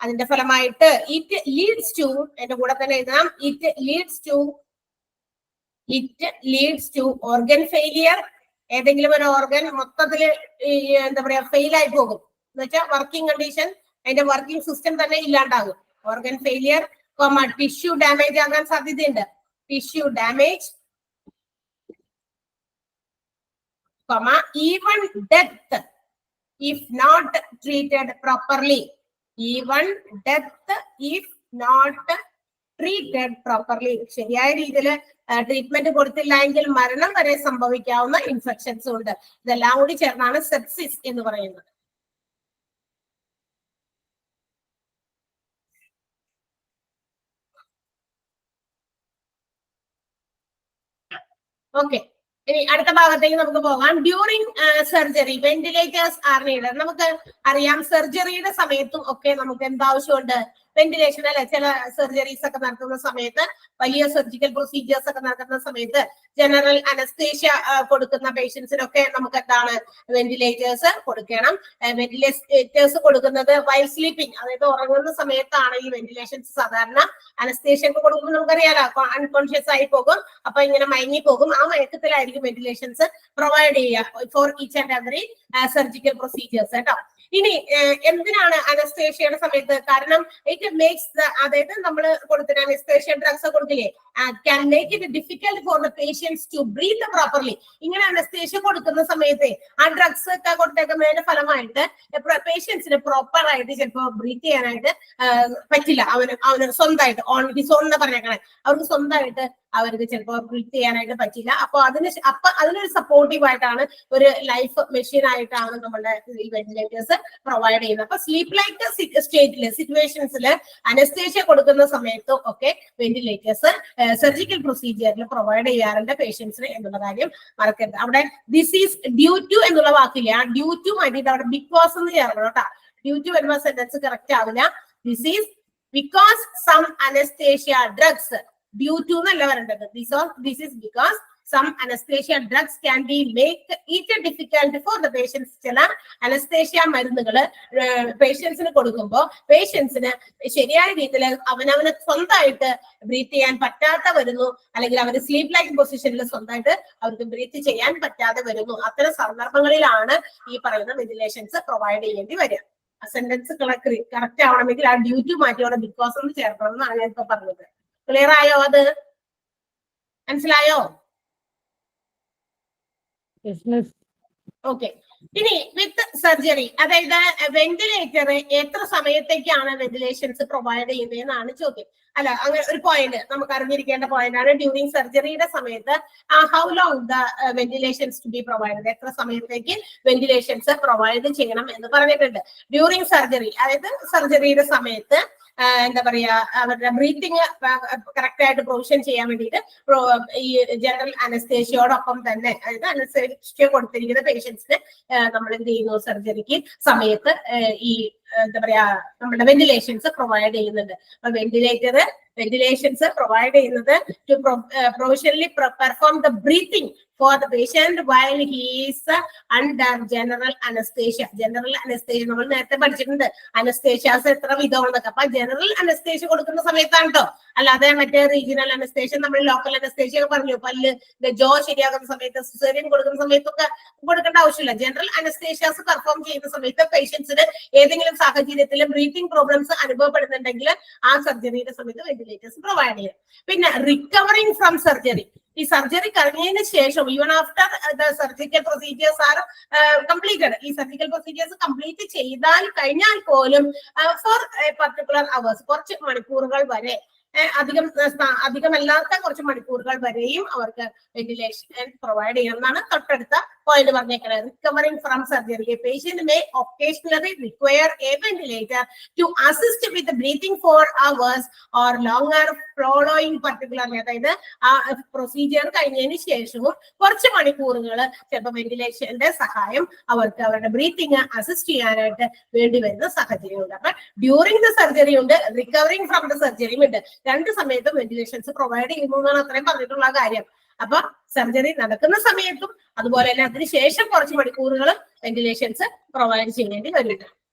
അതിന്റെ ഫലമായിട്ട് ഇറ്റ് ലീഡ്സ് ടു, എന്റെ കൂടെ തന്നെ എഴുതാം, it leads to organ failure. ഏതെങ്കിലും ഒരു ഓർഗൻ മൊത്തത്തില് എന്താ പറയാ ഫെയിൽ ആയി പോകും എന്ന് വെച്ചാൽ വർക്കിംഗ് കണ്ടീഷൻ, അതിന്റെ വർക്കിംഗ് സിസ്റ്റം തന്നെ ഇല്ലാണ്ടാകും. ഓർഗൻ ഫെയിലിയർ, ടിഷ്യൂ ഡാമേജ് ആകാൻ സാധ്യതയുണ്ട്. Tissue damage, even death if not treated properly. ശരിയായ രീതിയിൽ ട്രീറ്റ്മെന്റ് കൊടുത്തില്ല എങ്കിൽ മരണം വരെ സംഭവിക്കാവുന്ന ഇൻഫെക്ഷൻസ് ഉണ്ട്. ഇതെല്ലാം കൂടി ചേർന്നാണ് സെപ്സിസ് എന്ന് പറയുന്നത്. ഓക്കെ, ഇനി അടുത്ത ഭാഗത്തേക്ക് നമുക്ക് പോകാം. During surgery ventilators R needed. നമുക്ക് അറിയാം സർജറിയുടെ സമയത്തും ഒക്കെ നമുക്ക് എന്താവശ്യമുണ്ട്? വെന്റിലേഷൻ അല്ലെ. ചില സർജറീസ് ഒക്കെ നടത്തുന്ന സമയത്ത്, വലിയ സർജിക്കൽ പ്രൊസീജിയേഴ്സ് ഒക്കെ നടക്കുന്ന സമയത്ത് ജനറൽ അനസ്തേഷ്യ കൊടുക്കുന്ന പേഷ്യൻസിനൊക്കെ നമുക്ക് എന്താണ് വെന്റിലേറ്റേഴ്സ് കൊടുക്കണം. വെന്റിലേറ്റേഴ്സ് കൊടുക്കുന്നത് വൈൽ സ്ലീപ്പിംഗ്, അതായത് ഉറങ്ങുന്ന സമയത്താണ് ഈ വെന്റിലേഷൻസ് സാധാരണ. അനസ്തേഷ്യ ഒക്കെ കൊടുക്കുമ്പോൾ നമുക്കറിയാലോ അൺകോൺഷ്യസ് ആയി പോകും, അപ്പൊ ഇങ്ങനെ മയങ്ങി പോകും. ആ മയക്കത്തിലായിരിക്കും വെന്റിലേഷൻസ് പ്രൊവൈഡ് ചെയ്യുക for each and every surgical procedures കേട്ടോ. ഇനി എന്തിനാണ് അനസ്തേഷ്യയുടെ സമയത്ത്? കാരണം ഇറ്റ് മേക്സ് അതായത് നമ്മൾ കൊടുത്തിട്ട് അനസ്തേഷ്യ ഡ്രഗ്സ് കൊടുക്കില്ലേ, can make it difficult for the patients to breathe properly. ഇങ്ങനെ അനസ്തേഷ്യ കൊടുക്കുന്ന സമയത്ത് ആ ഡ്രഗ്സ് ഒക്കെ കൊടുത്തേക്കുന്നതിന്റെ ഫലമായിട്ട് പേഷ്യൻസിന് പ്രോപ്പർ ആയിട്ട് ചിലപ്പോൾ ബ്രീത്ത് ചെയ്യാനായിട്ട് പറ്റില്ല. അവന് സ്വന്തമായിട്ട് ഓൺ ഹിസ് ഓൺ എന്ന് പറഞ്ഞേക്കണേ, അവർക്ക് സ്വന്തമായിട്ട് അവർക്ക് ചിലപ്പോൾ ബ്രീത്ത് ചെയ്യാനായിട്ട് പറ്റില്ല. അപ്പൊ അതിനൊരു സപ്പോർട്ടീവ് ആയിട്ടാണ്, ഒരു ലൈഫ് മെഷീൻ ആയിട്ടാണ് നമ്മളുടെ ഈ വെന്റിലേറ്റേഴ്സ് പ്രൊവൈഡ് ചെയ്യുന്നത്. അപ്പൊ സ്ലീപ്പ് ലൈക്ക് സ്റ്റേറ്റില് സിറ്റുവേഷൻസിൽ അനസ്തേഷ്യ കൊടുക്കുന്ന സമയത്തും ഒക്കെ വെന്റിലേറ്റേഴ്സ് സർജിക്കൽ പ്രൊസീജിയറിൽ പ്രൊവൈഡ് ചെയ്യാറുണ്ട് പേഷ്യൻസിന് എന്നുള്ള കാര്യം മറക്കരുത്. അവിടെ ദിസ് ഈസ് ഡ്യൂ ടു എന്നുള്ള വാക്കില്ല, ആ ഡ്യൂ ടു മാറ്റിയിട്ട് അവിടെ ബിക്കോസ് എന്ന് ചേർക്കണം കേട്ടോ. ഡ്യൂ ടു വരുമ്പോൾ സെന്റൻസ് കറക്റ്റ് ആവില്ല. This is because some anesthesia drugs, due to എന്നല്ല വരേണ്ടത്. This is because some anesthesia drugs can be make it difficult for the patients. ചില അനസ്തേഷ്യ മരുന്നുകൾ പേഷ്യൻസിന് കൊടുക്കുമ്പോൾ പേഷ്യൻസിന് ശരിയായ രീതിയിൽ അവനവന് സ്വന്തമായിട്ട് ബ്രീത്ത് ചെയ്യാൻ പറ്റാതെ വരുന്നു, അല്ലെങ്കിൽ അവർ സ്ലീപ്പ് ലൈക്ക് പൊസിഷനിൽ സ്വന്തമായിട്ട് അവർക്ക് ബ്രീത്ത് ചെയ്യാൻ പറ്റാതെ വരുന്നു. അത്തരം സന്ദർഭങ്ങളിലാണ് ഈ പറയുന്ന വെന്റിലേഷൻസ് പ്രൊവൈഡ് ചെയ്യേണ്ടി വരിക. സെന്റൻസ് കറക്റ്റ് ആവണമെങ്കിൽ ആ ഡ്യൂ ടു മാറ്റിയോടെ ബിക്കോസ് എന്ന് ചേർക്കണം എന്നാണ് ഞാൻ ഇപ്പൊ പറഞ്ഞത്. ക്ലിയർ ആയോ? അത് മനസ്സിലായോ? ഓക്കെ. ഇനി വിത്ത് സർജറി, അതായത് വെന്റിലേറ്റർ എത്ര സമയത്തേക്കാണ് വെന്റിലേഷൻസ് പ്രൊവൈഡ് ചെയ്യുന്നതെന്നാണ് ചോദ്യം. അല്ല, അങ്ങനെ ഒരു പോയിന്റ് നമുക്ക് അറിഞ്ഞിരിക്കേണ്ട പോയിന്റ് ആണ്. ഡ്യൂറിങ് സർജറിയുടെ സമയത്ത് how long the ventilations to be provide, എത്ര സമയത്തേക്ക് വെന്റിലേഷൻസ് പ്രൊവൈഡ് ചെയ്യണം എന്ന് പറഞ്ഞിട്ടുണ്ട്. ഡ്യൂറിങ് സർജറി, അതായത് സർജറിയുടെ സമയത്ത് എന്താ പറയാ, അവരുടെ ബ്രീത്തിങ് കറക്റ്റ് ആയിട്ട് പ്രൊവിഷൻ ചെയ്യാൻ വേണ്ടിയിട്ട് ഈ ജനറൽ അനസ്തേഷ്യയോടൊപ്പം തന്നെ, അതായത് അനസ്തേഷ്യ കൊടുത്തിരിക്കുന്ന പേഷ്യൻസിന് നമ്മൾ എന്ത് ചെയ്യുന്നു, സർജറിക്ക് സമയത്ത് ഈ എന്താ പറയാ നമ്മുടെ വെന്റിലേഷൻസ് പ്രൊവൈഡ് ചെയ്യുന്നുണ്ട്. അപ്പൊ വെന്റിലേഷൻസ് പ്രൊവൈഡ് ചെയ്യുന്നത് to provisionally perform the breathing for the patient while he is under general anesthesia. General anesthesia നമ്മൾ നേരത്തെ പഠിച്ചിട്ടുണ്ട്, അനസ്തേഷ്യാസ് എത്ര വിധമാണെന്നൊക്കെ. അപ്പൊ ജനറൽ അനസ്തേഷ്യ കൊടുക്കുന്ന സമയത്താണ് കേട്ടോ, അല്ലാതെ മറ്റേ റീജിയണൽ അനസ്തേഷ്യ, നമ്മൾ ലോക്കൽ അനസ്തേഷ്യ ഒക്കെ പറഞ്ഞു, പല്ല് ജോ ശരിയാക്കുന്ന സമയത്ത്, സിസേറിയൻ കൊടുക്കുന്ന സമയത്തൊക്കെ കൊടുക്കേണ്ട ആവശ്യമില്ല. ജനറൽ അനസ്തേഷ്യാസ് പെർഫോം ചെയ്യുന്ന സമയത്ത് പേഷ്യൻസിന് ഏതെങ്കിലും സാഹചര്യത്തിൽ ബ്രീത്തിങ് പ്രോബ്ലംസ് അനുഭവപ്പെടുന്നുണ്ടെങ്കിൽ ആ സർജറിയുടെ സമയത്ത് വെന്റിലേറ്റേഴ്സ് പ്രൊവൈഡ് ചെയ്യും. പിന്നെ റിക്കവറിങ് ഫ്രം സർജറി, ഈ സർജറി കഴിഞ്ഞതിന് ശേഷം, even after the surgical procedures are completed, ഈ സർജിക്കൽ പ്രൊസീജിയേഴ്സ് കംപ്ലീറ്റ് ചെയ്താൽ കഴിഞ്ഞാൽ പോലും ഫോർ പർട്ടിക്കുലർ അവേഴ്സ്, കുറച്ച് മണിക്കൂറുകൾ വരെ, അധികമല്ലാത്ത കുറച്ച് മണിക്കൂറുകൾ വരെയും അവർക്ക് വെന്റിലേഷൻ പ്രൊവൈഡ് ചെയ്യണം എന്നാണ് തൊട്ടടുത്ത പോയിന്റ് പറഞ്ഞേക്കുന്നത്. Recovering from surgery, a patient may occasionally require a ventilator to assist with breathing for hours or longer following particularly, അതായത് ആ പ്രൊസീജിയർ കഴിഞ്ഞതിന് ശേഷവും കുറച്ച് മണിക്കൂറുകൾ ചിലപ്പോൾ വെന്റിലേഷന്റെ സഹായം അവർക്ക് അവരുടെ ബ്രീത്തിങ് അസിസ്റ്റ് ചെയ്യാനായിട്ട് വേണ്ടി വരുന്ന സാഹചര്യമുണ്ട്. അപ്പൊ ഡ്യൂറിംഗ് ദ സർജറി ഉണ്ട്, റിക്കവറിംഗ് ഫ്രം ദ സർജറിയും ഉണ്ട്. രണ്ട് സമയത്തും വെന്റിലേഷൻസ് പ്രൊവൈഡ് ചെയ്യുന്നു എന്നാണ് അത്രയും പറഞ്ഞിട്ടുള്ള കാര്യം. അപ്പൊ സർജറി നടക്കുന്ന സമയത്തും അതുപോലെ തന്നെ അതിനുശേഷം കുറച്ച് മണിക്കൂറുകൾ വെന്റിലേഷൻസ് പ്രൊവൈഡ് ചെയ്യേണ്ടി വരുന്നുണ്ട്.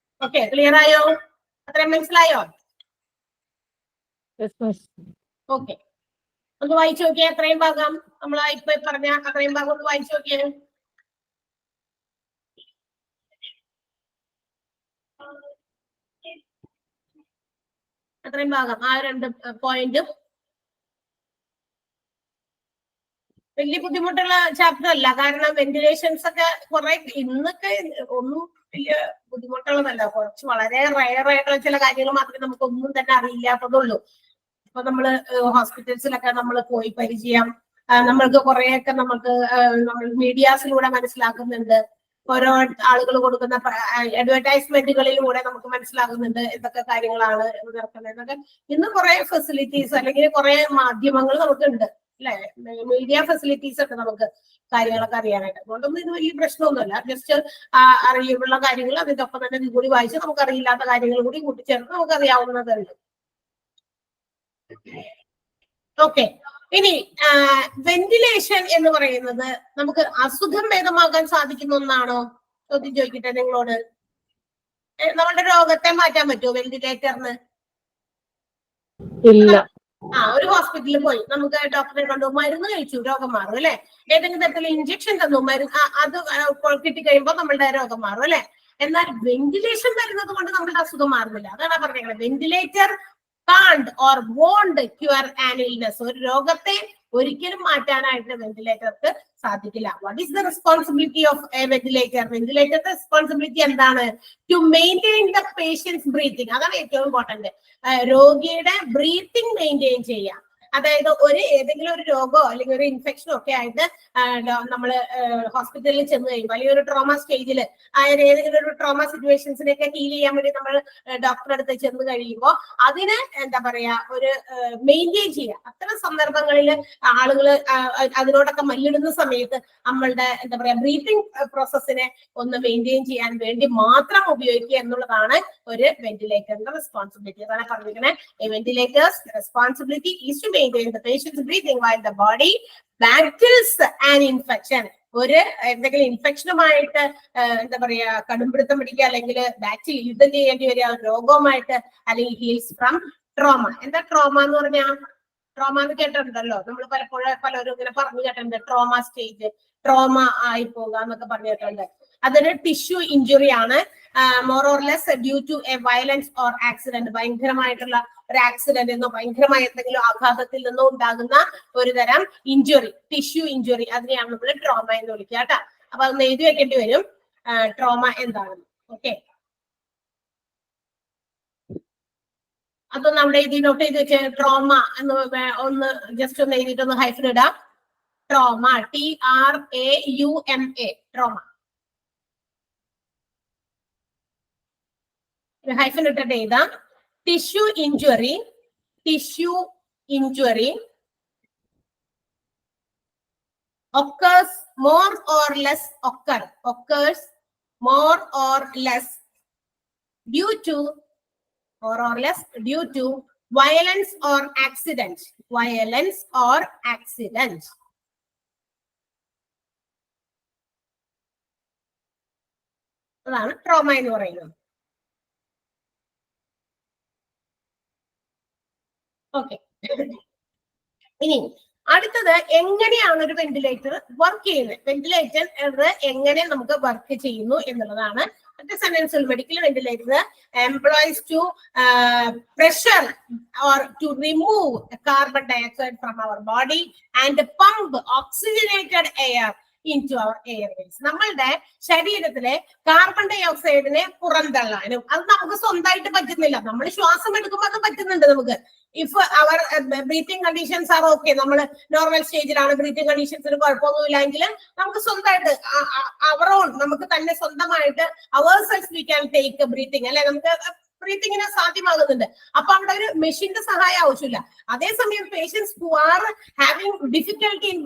ഓക്കെ, ക്ലിയർ ആയോ? അത്രയും മനസ്സിലായോ? ഓക്കെ, ഒന്ന് വായിച്ചു നോക്കിയേ. അത്രയും ഭാഗം നമ്മൾ ഇപ്പൊ പറഞ്ഞ അത്രയും ഭാഗം ഒന്ന് വായിച്ചു നോക്കിയേ. അത്രയും ഭാഗം, ആ രണ്ട് പോയിന്റും വലിയ ബുദ്ധിമുട്ടുള്ള ചാപ്റ്റർ അല്ല. കാരണം വെന്റിലേഷൻസ് ഒക്കെ കുറെ ഇന്നൊക്കെ ഒന്നും വലിയ ബുദ്ധിമുട്ടുള്ളതല്ല, കുറച്ച് വളരെ റയർ ആയിട്ടുള്ള ചില കാര്യങ്ങൾ മാത്രമേ നമുക്ക് ഒന്നും തന്നെ അറിയില്ലാത്തതുള്ളൂ. ഇപ്പൊ നമ്മള് ഹോസ്പിറ്റൽസിലൊക്കെ നമ്മൾ പോയി പരിചയം, നമ്മൾക്ക് കുറെയൊക്കെ നമുക്ക് നമ്മൾ മീഡിയാസിലൂടെ മനസ്സിലാക്കുന്നുണ്ട്. ഓരോ ആളുകൾ കൊടുക്കുന്ന അഡ്വർടൈസ്മെന്റുകളിലൂടെ നമുക്ക് മനസ്സിലാകുന്നുണ്ട് എന്തൊക്കെ കാര്യങ്ങളാണ് നടക്കുന്നത് എന്നൊക്കെ. ഇന്ന് കുറെ ഫെസിലിറ്റീസ് അല്ലെങ്കിൽ കുറെ മാധ്യമങ്ങൾ നമുക്കുണ്ട്, അല്ലെ? മീഡിയ ഫെസിലിറ്റീസ് ഒക്കെ നമുക്ക് കാര്യങ്ങളൊക്കെ അറിയാനായിട്ട്. അതുകൊണ്ടൊന്നും ഇത് വലിയ പ്രശ്നമൊന്നുമല്ല. ജസ്റ്റ് അറിയുള്ള കാര്യങ്ങൾ അതിന്റെ ഒപ്പം തന്നെ ഇത് കൂടി വായിച്ച് നമുക്ക് അറിയില്ലാത്ത കാര്യങ്ങൾ കൂടി കൂട്ടിച്ചേർത്ത് നമുക്ക് അറിയാവുന്നതേ ഉള്ളൂ. ഓക്കെ, ഇനി വെന്റിലേഷൻ എന്ന് പറയുന്നത് നമുക്ക് അസുഖം ഭേദമാക്കാൻ സാധിക്കുന്ന ഒന്നാണോ? ചോദ്യം ചോദിക്കട്ടെ നിങ്ങളോട്. നമ്മുടെ രോഗത്തെ മാറ്റാൻ പറ്റുമോ വെന്റിലേറ്ററിന്? ഇല്ല. ഒരു ഹോസ്പിറ്റലിൽ പോയി നമുക്ക് ഡോക്ടറെ കണ്ടു, മരുന്ന് കഴിച്ചു, രോഗം മാറും അല്ലെ? ഏതെങ്കിലും തരത്തിലുള്ള ഇഞ്ചക്ഷൻ തന്നു, മരുന്ന് അത് കിട്ടിക്കഴിയുമ്പോൾ നമ്മളുടെ രോഗം മാറും അല്ലെ? എന്നാൽ വെന്റിലേഷൻ വരുന്നത് കൊണ്ട് നമ്മുടെ അസുഖം മാറുന്നില്ല. അതാണ് പറഞ്ഞേക്കുന്നത്. Ventilator can't or won't cure an illness. ഒരു രോഗത്തെ ഒരിക്കലും മാറ്റാനായിട്ട് വെന്റിലേറ്റർക്ക് സാധിക്കില്ല. What is the responsibility of a ventilator? വെന്റിലേറ്ററിന്റെ റെസ്പോൺസിബിലിറ്റി എന്താണ്? To maintain the patient's breathing. അതാണ് ഏറ്റവും ഇമ്പോർട്ടന്റ്. രോഗിയുടെ ബ്രീത്തിങ് മെയിൻറ്റെയിൻ ചെയ്യാം. അതായത് ഏതെങ്കിലും ഒരു രോഗമോ അല്ലെങ്കിൽ ഒരു ഇൻഫെക്ഷനോ ഒക്കെ ആയിട്ട് നമ്മൾ ഹോസ്പിറ്റലിൽ ചെന്ന് കഴിയുമ്പോൾ അല്ലെങ്കിൽ ഒരു ട്രോമ സ്റ്റേജിൽ ഏതെങ്കിലും ഒരു ട്രോമ സിറ്റുവേഷൻസിനെയൊക്കെ ഹീൽ ചെയ്യാൻ വേണ്ടി നമ്മൾ ഡോക്ടറെ അടുത്ത് ചെന്ന് കഴിയുമ്പോൾ അതിന് എന്താ പറയാ ഒരു മെയിൻറ്റെയിൻ ചെയ്യുക. അത്തരം സന്ദർഭങ്ങളിൽ ആളുകൾ അതിനോടൊക്കെ മല്ലിടുന്ന സമയത്ത് നമ്മളുടെ എന്താ പറയാ ബ്രീത്തിങ് പ്രോസസ്സിനെ ഒന്ന് മെയിൻറ്റെയിൻ ചെയ്യാൻ വേണ്ടി മാത്രം ഉപയോഗിക്കുക എന്നുള്ളതാണ് ഒരു വെന്റിലേറ്ററിന്റെ റെസ്പോൺസിബിലിറ്റി. അതാണ് പറഞ്ഞിരിക്കുന്നത്. Ventilators responsibility is to maintain the patient's breathing while the body battles an infection. ഒരു എന്തെങ്കിലും ഇൻഫെക്ഷനുമായിട്ട് എന്താ പറയാ കടുംപിടുത്തം പിടിക്കുക അല്ലെങ്കിൽ ബാറ്റ് യുദ്ധം ചെയ്യേണ്ടി വരിക രോഗവുമായിട്ട് അല്ലെങ്കിൽ ഹീൽസ് ഫ്രം ട്രോമ. എന്താ ട്രോമ എന്ന് പറഞ്ഞാൽ? ട്രോമ എന്ന് കേട്ടിട്ടുണ്ടല്ലോ നമ്മൾ പലരും ഇങ്ങനെ പറഞ്ഞു കേട്ടിട്ടുണ്ട്. ട്രോമ സ്റ്റേജ്, ട്രോമ ആയി പോകുക എന്നൊക്കെ പറഞ്ഞു കേട്ടിട്ടുണ്ട്. അതൊരു ടിഷ്യൂ ഇഞ്ചുറി ആണ്. More or less due to a violence or accident. ഭയങ്കരമായിട്ടുള്ള ഒരു ആക്സിഡന്റ് എന്നോ ഭയങ്കരമായ എന്തെങ്കിലും ആഘാതത്തിൽ നിന്നോ ഉണ്ടാകുന്ന ഒരു തരം ഇഞ്ചുറി, ടിഷ്യൂ ഇഞ്ചുറി. അതിനെയാണ് നമ്മൾ ട്രോമ എന്ന് വിളിക്കുക കേട്ടോ. അപ്പൊ അതൊന്ന് എഴുതി വെക്കേണ്ടി വരും ട്രോമ എന്താണെന്ന്. ഓക്കെ, അതൊന്ന് അവിടെ എഴുതി നോട്ട് ചെയ്ത് വെച്ച ട്രോമ എന്ന് ഒന്ന് ജസ്റ്റ് ഒന്ന് എഴുതിയിട്ടൊന്ന് ഹൈഫൻ ഇടാം. Trauma, TRAUMA, trauma. ഹൈഫൻ ഇട്ടിട്ട് എഴുതാം. Tissue injury, tissue injury occurs more or less occurs more or less due to violence or accident. അതാണ് ട്രോമ എന്ന് പറയുന്നത്. ഓക്കെ, ഇനി അടുത്തത് എങ്ങനെയാണ് ഒരു വെന്റിലേറ്റർ വർക്ക് ചെയ്യുന്നത്? വെന്റിലേറ്റർ എങ്ങനെ നമുക്ക് വർക്ക് ചെയ്യുന്നു എന്നുള്ളതാണ്. സെന്റൻസിൽ medical ventilator employs to pressure or to remove carbon dioxide from our body and pump oxygenated air into our airways. നമ്മളുടെ ശരീരത്തിലെ കാർബൺ ഡൈ ഓക്സൈഡിനെ പുറന്തള്ളാനും അത് നമുക്ക് സ്വന്തമായിട്ട് പറ്റുന്നില്ല. നമ്മൾ ശ്വാസം എടുക്കുമ്പോൾ അത് പറ്റുന്നുണ്ട് നമുക്ക്. If our breathing conditions are okay, നമ്മൾ നോർമൽ സ്റ്റേജിലാണ്, ബ്രീത്തിങ് കണ്ടീഷൻസിന് കുഴപ്പമൊന്നുമില്ല എങ്കിൽ നമുക്ക് സ്വന്തമായിട്ട് നമുക്ക് തന്നെ സ്വന്തമായിട്ട് ourself we can take breathing അല്ലെ, നമുക്ക് ബ്രീത്തിങ്ങിന് സാധ്യമാകുന്നുണ്ട്. അപ്പൊ അവിടെ ഒരു മെഷീന്റെ സഹായം ആവശ്യമില്ല. അതേസമയം patients who are having difficulty in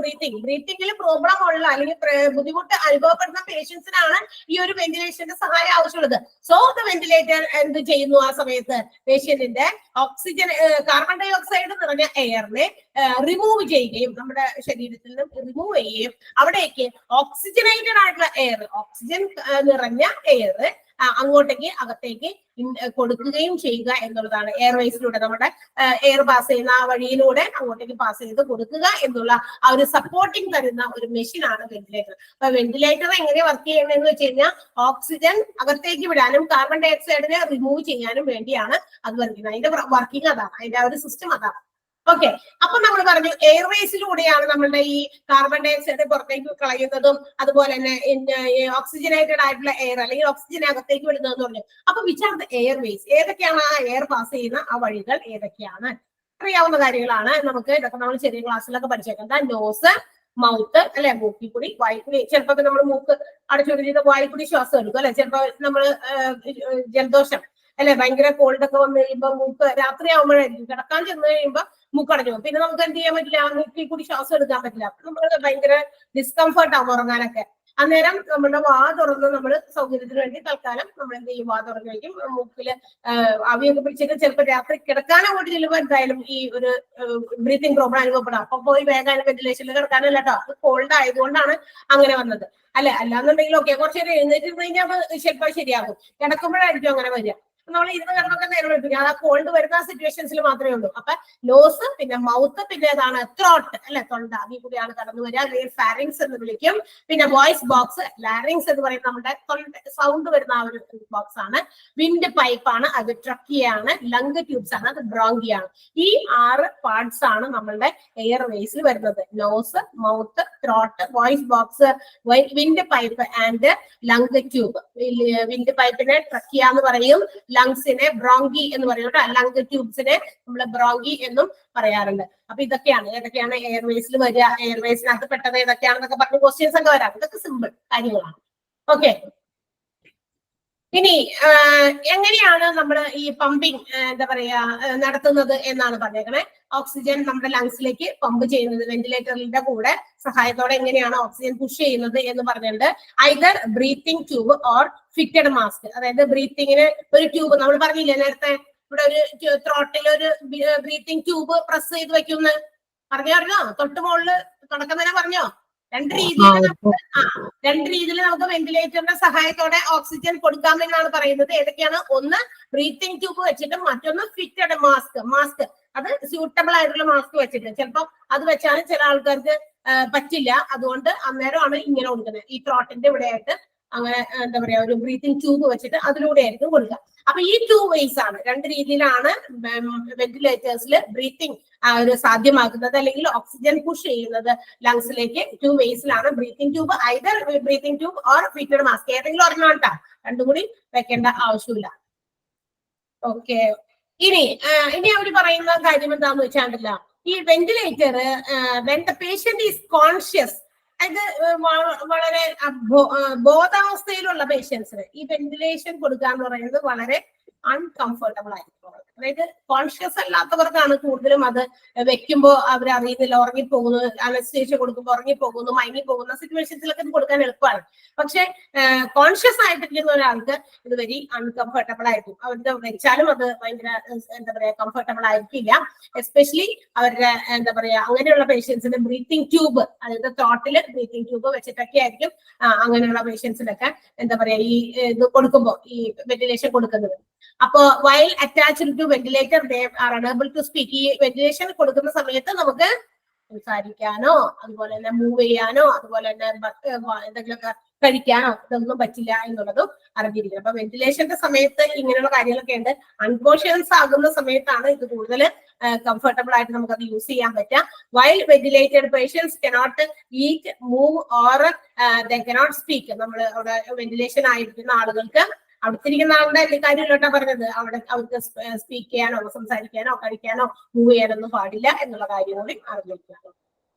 ബ്രീത്തിങ്ങിൽ പ്രോബ്ലം ഉള്ള അല്ലെങ്കിൽ ബുദ്ധിമുട്ട് അനുഭവപ്പെടുന്ന പേഷ്യൻസിനാണ് ഈ ഒരു വെന്റിലേഷന്റെ സഹായം ആവശ്യമുള്ളത്. സോ ദ വെന്റിലേറ്റർ എന്ത് ചെയ്യുന്നു? ആ സമയത്ത് പേഷ്യന്റിന്റെ ഓക്സിജൻ, കാർബൺ ഡൈ ഓക്സൈഡ് നിറഞ്ഞ എയറിനെ റിമൂവ് ചെയ്യുകയും നമ്മുടെ ശരീരത്തിൽ നിന്ന് റിമൂവ് ചെയ്യുകയും അവിടേക്ക് ഓക്സിജനേറ്റഡ് ആയിട്ടുള്ള എയർ, ഓക്സിജൻ നിറഞ്ഞ എയർ അങ്ങോട്ടേക്ക് അകത്തേക്ക് കൊടുക്കുകയും ചെയ്യുക എന്നുള്ളതാണ്. എയർവേസിലൂടെ നമ്മുടെ എയർ പാസ് ചെയ്യുന്ന ആ വഴിയിലൂടെ അങ്ങോട്ടേക്ക് പാസ് ചെയ്ത് കൊടുക്കുക എന്നുള്ള ആ ഒരു സപ്പോർട്ടിങ് തരുന്ന ഒരു മെഷീനാണ് വെന്റിലേറ്റർ. അപ്പൊ വെന്റിലേറ്റർ എങ്ങനെ വർക്ക് ചെയ്യണമെന്ന് വെച്ച് കഴിഞ്ഞാൽ ഓക്സിജൻ അകത്തേക്ക് വിടാനും കാർബൺ ഡൈ ഓക്സൈഡിനെ റിമൂവ് ചെയ്യാനും വേണ്ടിയാണ് അത് വർക്ക് ചെയ്യുന്നത്. അതിന്റെ വർക്കിംഗ് അതാണ്, അതിന്റെ ആ ഒരു സിസ്റ്റം അതാണ്. ഓക്കെ, അപ്പൊ നമ്മൾ പറഞ്ഞു എയർവേസിലൂടെയാണ് നമ്മളുടെ ഈ കാർബൺ ഡൈ ഓക്സൈഡ് പുറത്തേക്ക് കളയുന്നതും അതുപോലെ തന്നെ ഓക്സിജനേറ്റഡ് ആയിട്ടുള്ള എയർ അല്ലെങ്കിൽ ഓക്സിജൻ അകത്തേക്ക് വിടുന്നതെന്ന് പറഞ്ഞു. അപ്പൊ വിച്ച് ആർ ദ എയർവേസ്? ഏതൊക്കെയാണ് ആ എയർ പാസ് ചെയ്യുന്ന ആ വഴികൾ ഏതൊക്കെയാണ്? അറിയാവുന്ന കാര്യങ്ങളാണ്. നമുക്ക് ഇതൊക്കെ നമ്മൾ ചെറിയ ക്ലാസ്സിലൊക്കെ പഠിച്ചേക്കുന്നത്. നോസ്, മൗത്ത് അല്ലെ, മൂക്കിക്കൂടി, വായിക്കൂടി. ചിലപ്പോ നമ്മൾ മൂക്ക് അടച്ചുകൊണ്ട് ചെയ്ത വായിക്കൂടി ശ്വാസം എടുക്കും അല്ലെ. ചിലപ്പോ നമ്മള് ജലദോഷം അല്ലെ, ഭയങ്കര കോൾഡ് ഒക്കെ വന്നു കഴിയുമ്പോ മൂക്ക് രാത്രി ആവുമ്പോഴായിരിക്കും കിടക്കാൻ ചെന്ന് കഴിയുമ്പോ മൂക്കടഞ്ഞു പോകും. പിന്നെ നമുക്ക് എന്ത് ചെയ്യാൻ പറ്റില്ല, മൂക്കിൽ കൂടി ശ്വാസം എടുക്കാൻ പറ്റില്ല. നമ്മൾ ഭയങ്കര ഡിസ്കംഫർട്ട് ആവും ഉറങ്ങാനൊക്കെ. അന്നേരം നമ്മുടെ വാ തുറന്ന് നമ്മൾ സൗകര്യത്തിന് വേണ്ടി തൽക്കാലം നമ്മൾ എന്ത് ചെയ്യും, വാ തുറന്ന് വയ്ക്കും. മൂക്കില് ആവിയൊക്കെ പിടിച്ചിട്ട് ചിലപ്പോൾ രാത്രി കിടക്കാൻ അങ്ങോട്ട് ചെല്ലുമ്പോൾ എന്തായാലും ഈ ഒരു ബ്രീത്തിങ് പ്രോബ്ലം അനുഭവപ്പെടാം. അപ്പൊ പോയി വേഗം വെന്റിലേഷനിൽ കിടക്കാനല്ല കേട്ടോ, അത് കോൾഡ് ആയതുകൊണ്ടാണ് അങ്ങനെ വന്നത് അല്ലെ. അല്ലാന്നുണ്ടെങ്കിൽ ഓക്കെ കുറച്ച് നേരം എഴുന്നേറ്റ് കഴിഞ്ഞാൽ ചിലപ്പോൾ ശരിയാകും, കിടക്കുമ്പോഴായിരിക്കും അങ്ങനെ വരിക. നമ്മൾ ഇരുന്ന് കിടന്നൊക്കെ നേരം എടുപ്പിക്കും. അത് ആ കോൾഡ് വരുന്ന സിറ്റുവേഷൻസിൽ മാത്രമേ ഉള്ളൂ. അപ്പൊ നോസ്, പിന്നെ മൗത്ത്, പിന്നെ ഏതാണ് ത്രോട്ട് അല്ലെ, തൊണ്ട, അതിൽ കൂടിയാണ് കടന്നു വരിക. അല്ലെങ്കിൽ ഫാരിങ്സ് എന്ന് വിളിക്കും. പിന്നെ വോയിസ് ബോക്സ്, ലാരിങ്സ് എന്ന് പറയുന്നത് നമ്മുടെ സൗണ്ട് വരുന്ന ആ ഒരു ബോക്സ് ആണ്. വിൻഡ് പൈപ്പ് ആണ്, അത് ട്രക്കിയാണ്. ലങ് ട്യൂബ്സ് ആണ്, അത് ബ്രോങ്കിയാണ്. ഈ 6 പാർട്സ് ആണ് നമ്മളുടെ എയർവേസിൽ വരുന്നത്. Nose, mouth, throat, voice box, wind pipe and lung tube. Wind പൈപ്പിനെ ട്രക്കിയ എന്ന് പറയും, ലങ്സിനെ ബ്രോങ്കി എന്ന് പറയും. ലങ് ട്യൂബ്സിനെ നമ്മൾ ബ്രോങ്കി എന്നും പറയാറുണ്ട്. അപ്പൊ ഏതൊക്കെയാണ് എയർവേസിൽ വരിക, എയർവേസിനകത്ത് പെട്ടത് ഏതൊക്കെയാണെന്നൊക്കെ പറഞ്ഞ് ക്വസ്റ്റ്യൻസ് ഒക്കെ വരാം. ഇതൊക്കെ സിമ്പിൾ കാര്യങ്ങളാണ്. ഓക്കെ, ഇനി എങ്ങനെയാണ് നമ്മൾ ഈ പമ്പിങ് എന്താ പറയാ നടത്തുന്നത് എന്നാണ് പറഞ്ഞേക്കണേ. ഓക്സിജൻ നമ്മുടെ ലങ്സിലേക്ക് പമ്പ് ചെയ്യുന്നത് വെന്റിലേറ്ററിന്റെ കൂടെ സഹായത്തോടെ എങ്ങനെയാണ് ഓക്സിജൻ പുഷ് ചെയ്യുന്നത് എന്ന് പറഞ്ഞിട്ടുണ്ട്. Either breathing tube or fitted mask. അതായത് ബ്രീത്തിങ്ങിന് ഒരു ട്യൂബ് നമ്മൾ പറഞ്ഞില്ലേ നേരത്തെ, ഇവിടെ ഒരു ത്രോട്ടിൽ ഒരു ബ്രീത്തിങ് ട്യൂബ് പ്രസ് ചെയ്ത് വെക്കുന്ന പറഞ്ഞോ, തൊട്ട് മുകളില് തുടക്കം തന്നെ പറഞ്ഞോ. രണ്ട് രീതിയിൽ നമുക്ക് വെന്റിലേറ്ററിന്റെ സഹായത്തോടെ ഓക്സിജൻ കൊടുക്കാമെന്നാണ് പറയുന്നത്. ഏതൊക്കെയാണ്? ഒന്ന് ബ്രീത്തിങ് ട്യൂബ് വെച്ചിട്ട്, മറ്റൊന്ന് ഫിറ്റഡ് മാസ്ക്. അത് സ്യൂട്ടബിൾ ആയിട്ടുള്ള മാസ്ക് വെച്ചിട്ട്. ചിലപ്പോൾ അത് വെച്ചാലും ചില ആൾക്കാർക്ക് പറ്റില്ല. അതുകൊണ്ട് അന്നേരമാണ് ഇങ്ങനെ കൊടുക്കുന്നത്. ഈ ത്രോട്ടിന്റെ ഇവിടെ ആയിട്ട് അങ്ങനെ എന്താ പറയാ ഒരു ബ്രീത്തിങ് ട്യൂബ് വെച്ചിട്ട് അതിലൂടെ ആയിരിക്കും കൊടുക്കുക. അപ്പൊ ഈ 2 ways ആണ്, 2 രീതിയിലാണ് വെന്റിലേറ്റേഴ്സിൽ ബ്രീത്തിങ് ഒരു സാധ്യമാക്കുന്നത്, അല്ലെങ്കിൽ ഓക്സിജൻ പുഷ് ചെയ്യുന്നത് ലങ്സിലേക്ക്. 2 waysലാണ് breathing tube, either breathing tube or fitted mask. ഏതെങ്കിലും ഒരെണ്ണം കേട്ടാ, രണ്ടും കൂടി വെക്കേണ്ട ആവശ്യമില്ല. ഓക്കെ, ഇനി അവർ പറയുന്ന കാര്യം എന്താന്ന് വെച്ചാണ്ടല്ല, ഈ ventilator when the patient is conscious, അത് വളരെ ബോധാവസ്ഥയിലുള്ള പേഷ്യൻസിന് ഈ വെന്റിലേഷൻ കൊടുക്കുക എന്ന് പറയുന്നത് വളരെ അൺകംഫർട്ടബിൾ ആയിരിക്കും. അതായത് കോൺഷ്യസ് അല്ലാത്തവർക്കാണ് കൂടുതലും അത് വെക്കുമ്പോൾ അവരറിയുന്നില്ല, ഉറങ്ങിപ്പോകുന്നു, അനസ്തേഷ്യ കൊടുക്കുമ്പോൾ ഉറങ്ങിപ്പോകുന്നു, മയങ്ങിപ്പോകുന്ന സിറ്റുവേഷൻസിലൊക്കെ ഇത് കൊടുക്കാൻ എളുപ്പമാണ്. പക്ഷെ കോൺഷ്യസ് ആയിട്ടിരിക്കുന്ന ഒരാൾക്ക് ഇത് വെരി അൺകംഫർട്ടബിൾ ആയിരിക്കും. അവരുടെ വെച്ചാലും അത് ഭയങ്കര എന്താ പറയാ കംഫർട്ടബിൾ ആയിരിക്കില്ല. എസ്പെഷ്യലി അവരുടെ എന്താ പറയാ അങ്ങനെയുള്ള പേഷ്യൻസിന് ബ്രീത്തിങ് ട്യൂബ്, അതായത് ത്രോട്ടില് ബ്രീത്തിങ് ട്യൂബ് വെച്ചിട്ടൊക്കെ ആയിരിക്കും അങ്ങനെയുള്ള പേഷ്യൻസിനൊക്കെ എന്താ പറയാ ഈ ഇത് കൊടുക്കുമ്പോൾ, ഈ വെന്റിലേഷൻ കൊടുക്കുന്നത്. അപ്പോ while attached to ventilator they are unable to speak. ഈ വെന്റിലേഷൻ കൊടുക്കുന്ന സമയത്ത് നമുക്ക് സംസാരിക്കാനോ അതുപോലെ തന്നെ മൂവ് ചെയ്യാനോ അതുപോലെ തന്നെ എന്തെങ്കിലുമൊക്കെ കഴിക്കാനോ ഇതൊന്നും പറ്റില്ല എന്നുള്ളതും അറിഞ്ഞിരിക്കണം. അപ്പൊ വെന്റിലേഷന്റെ സമയത്ത് ഇങ്ങനെയുള്ള കാര്യങ്ങളൊക്കെ ഉണ്ട്. അൺകോൺഷ്യസ് ആകുന്ന സമയത്താണ് ഇത് കൂടുതൽ കംഫർട്ടബിൾ ആയിട്ട് നമുക്ക് അത് യൂസ് ചെയ്യാൻ പറ്റുക. While ventilated patients cannot eat, move or they cannot speak. നമ്മൾ അവിടെ വെന്റിലേഷൻ ആയിരിക്കുന്ന ആളുകൾക്ക്, അവിടുത്തിരിക്കുന്ന ആളുടെ കാര്യമില്ലോട്ടാ പറഞ്ഞത്, അവർക്ക് സ്പീക്ക് ചെയ്യാനോ സംസാരിക്കാനോ കഴിക്കാനോ മൂവ് ചെയ്യാനൊന്നും പാടില്ല എന്നുള്ള കാര്യം കൂടി അറിഞ്ഞിരിക്കണം.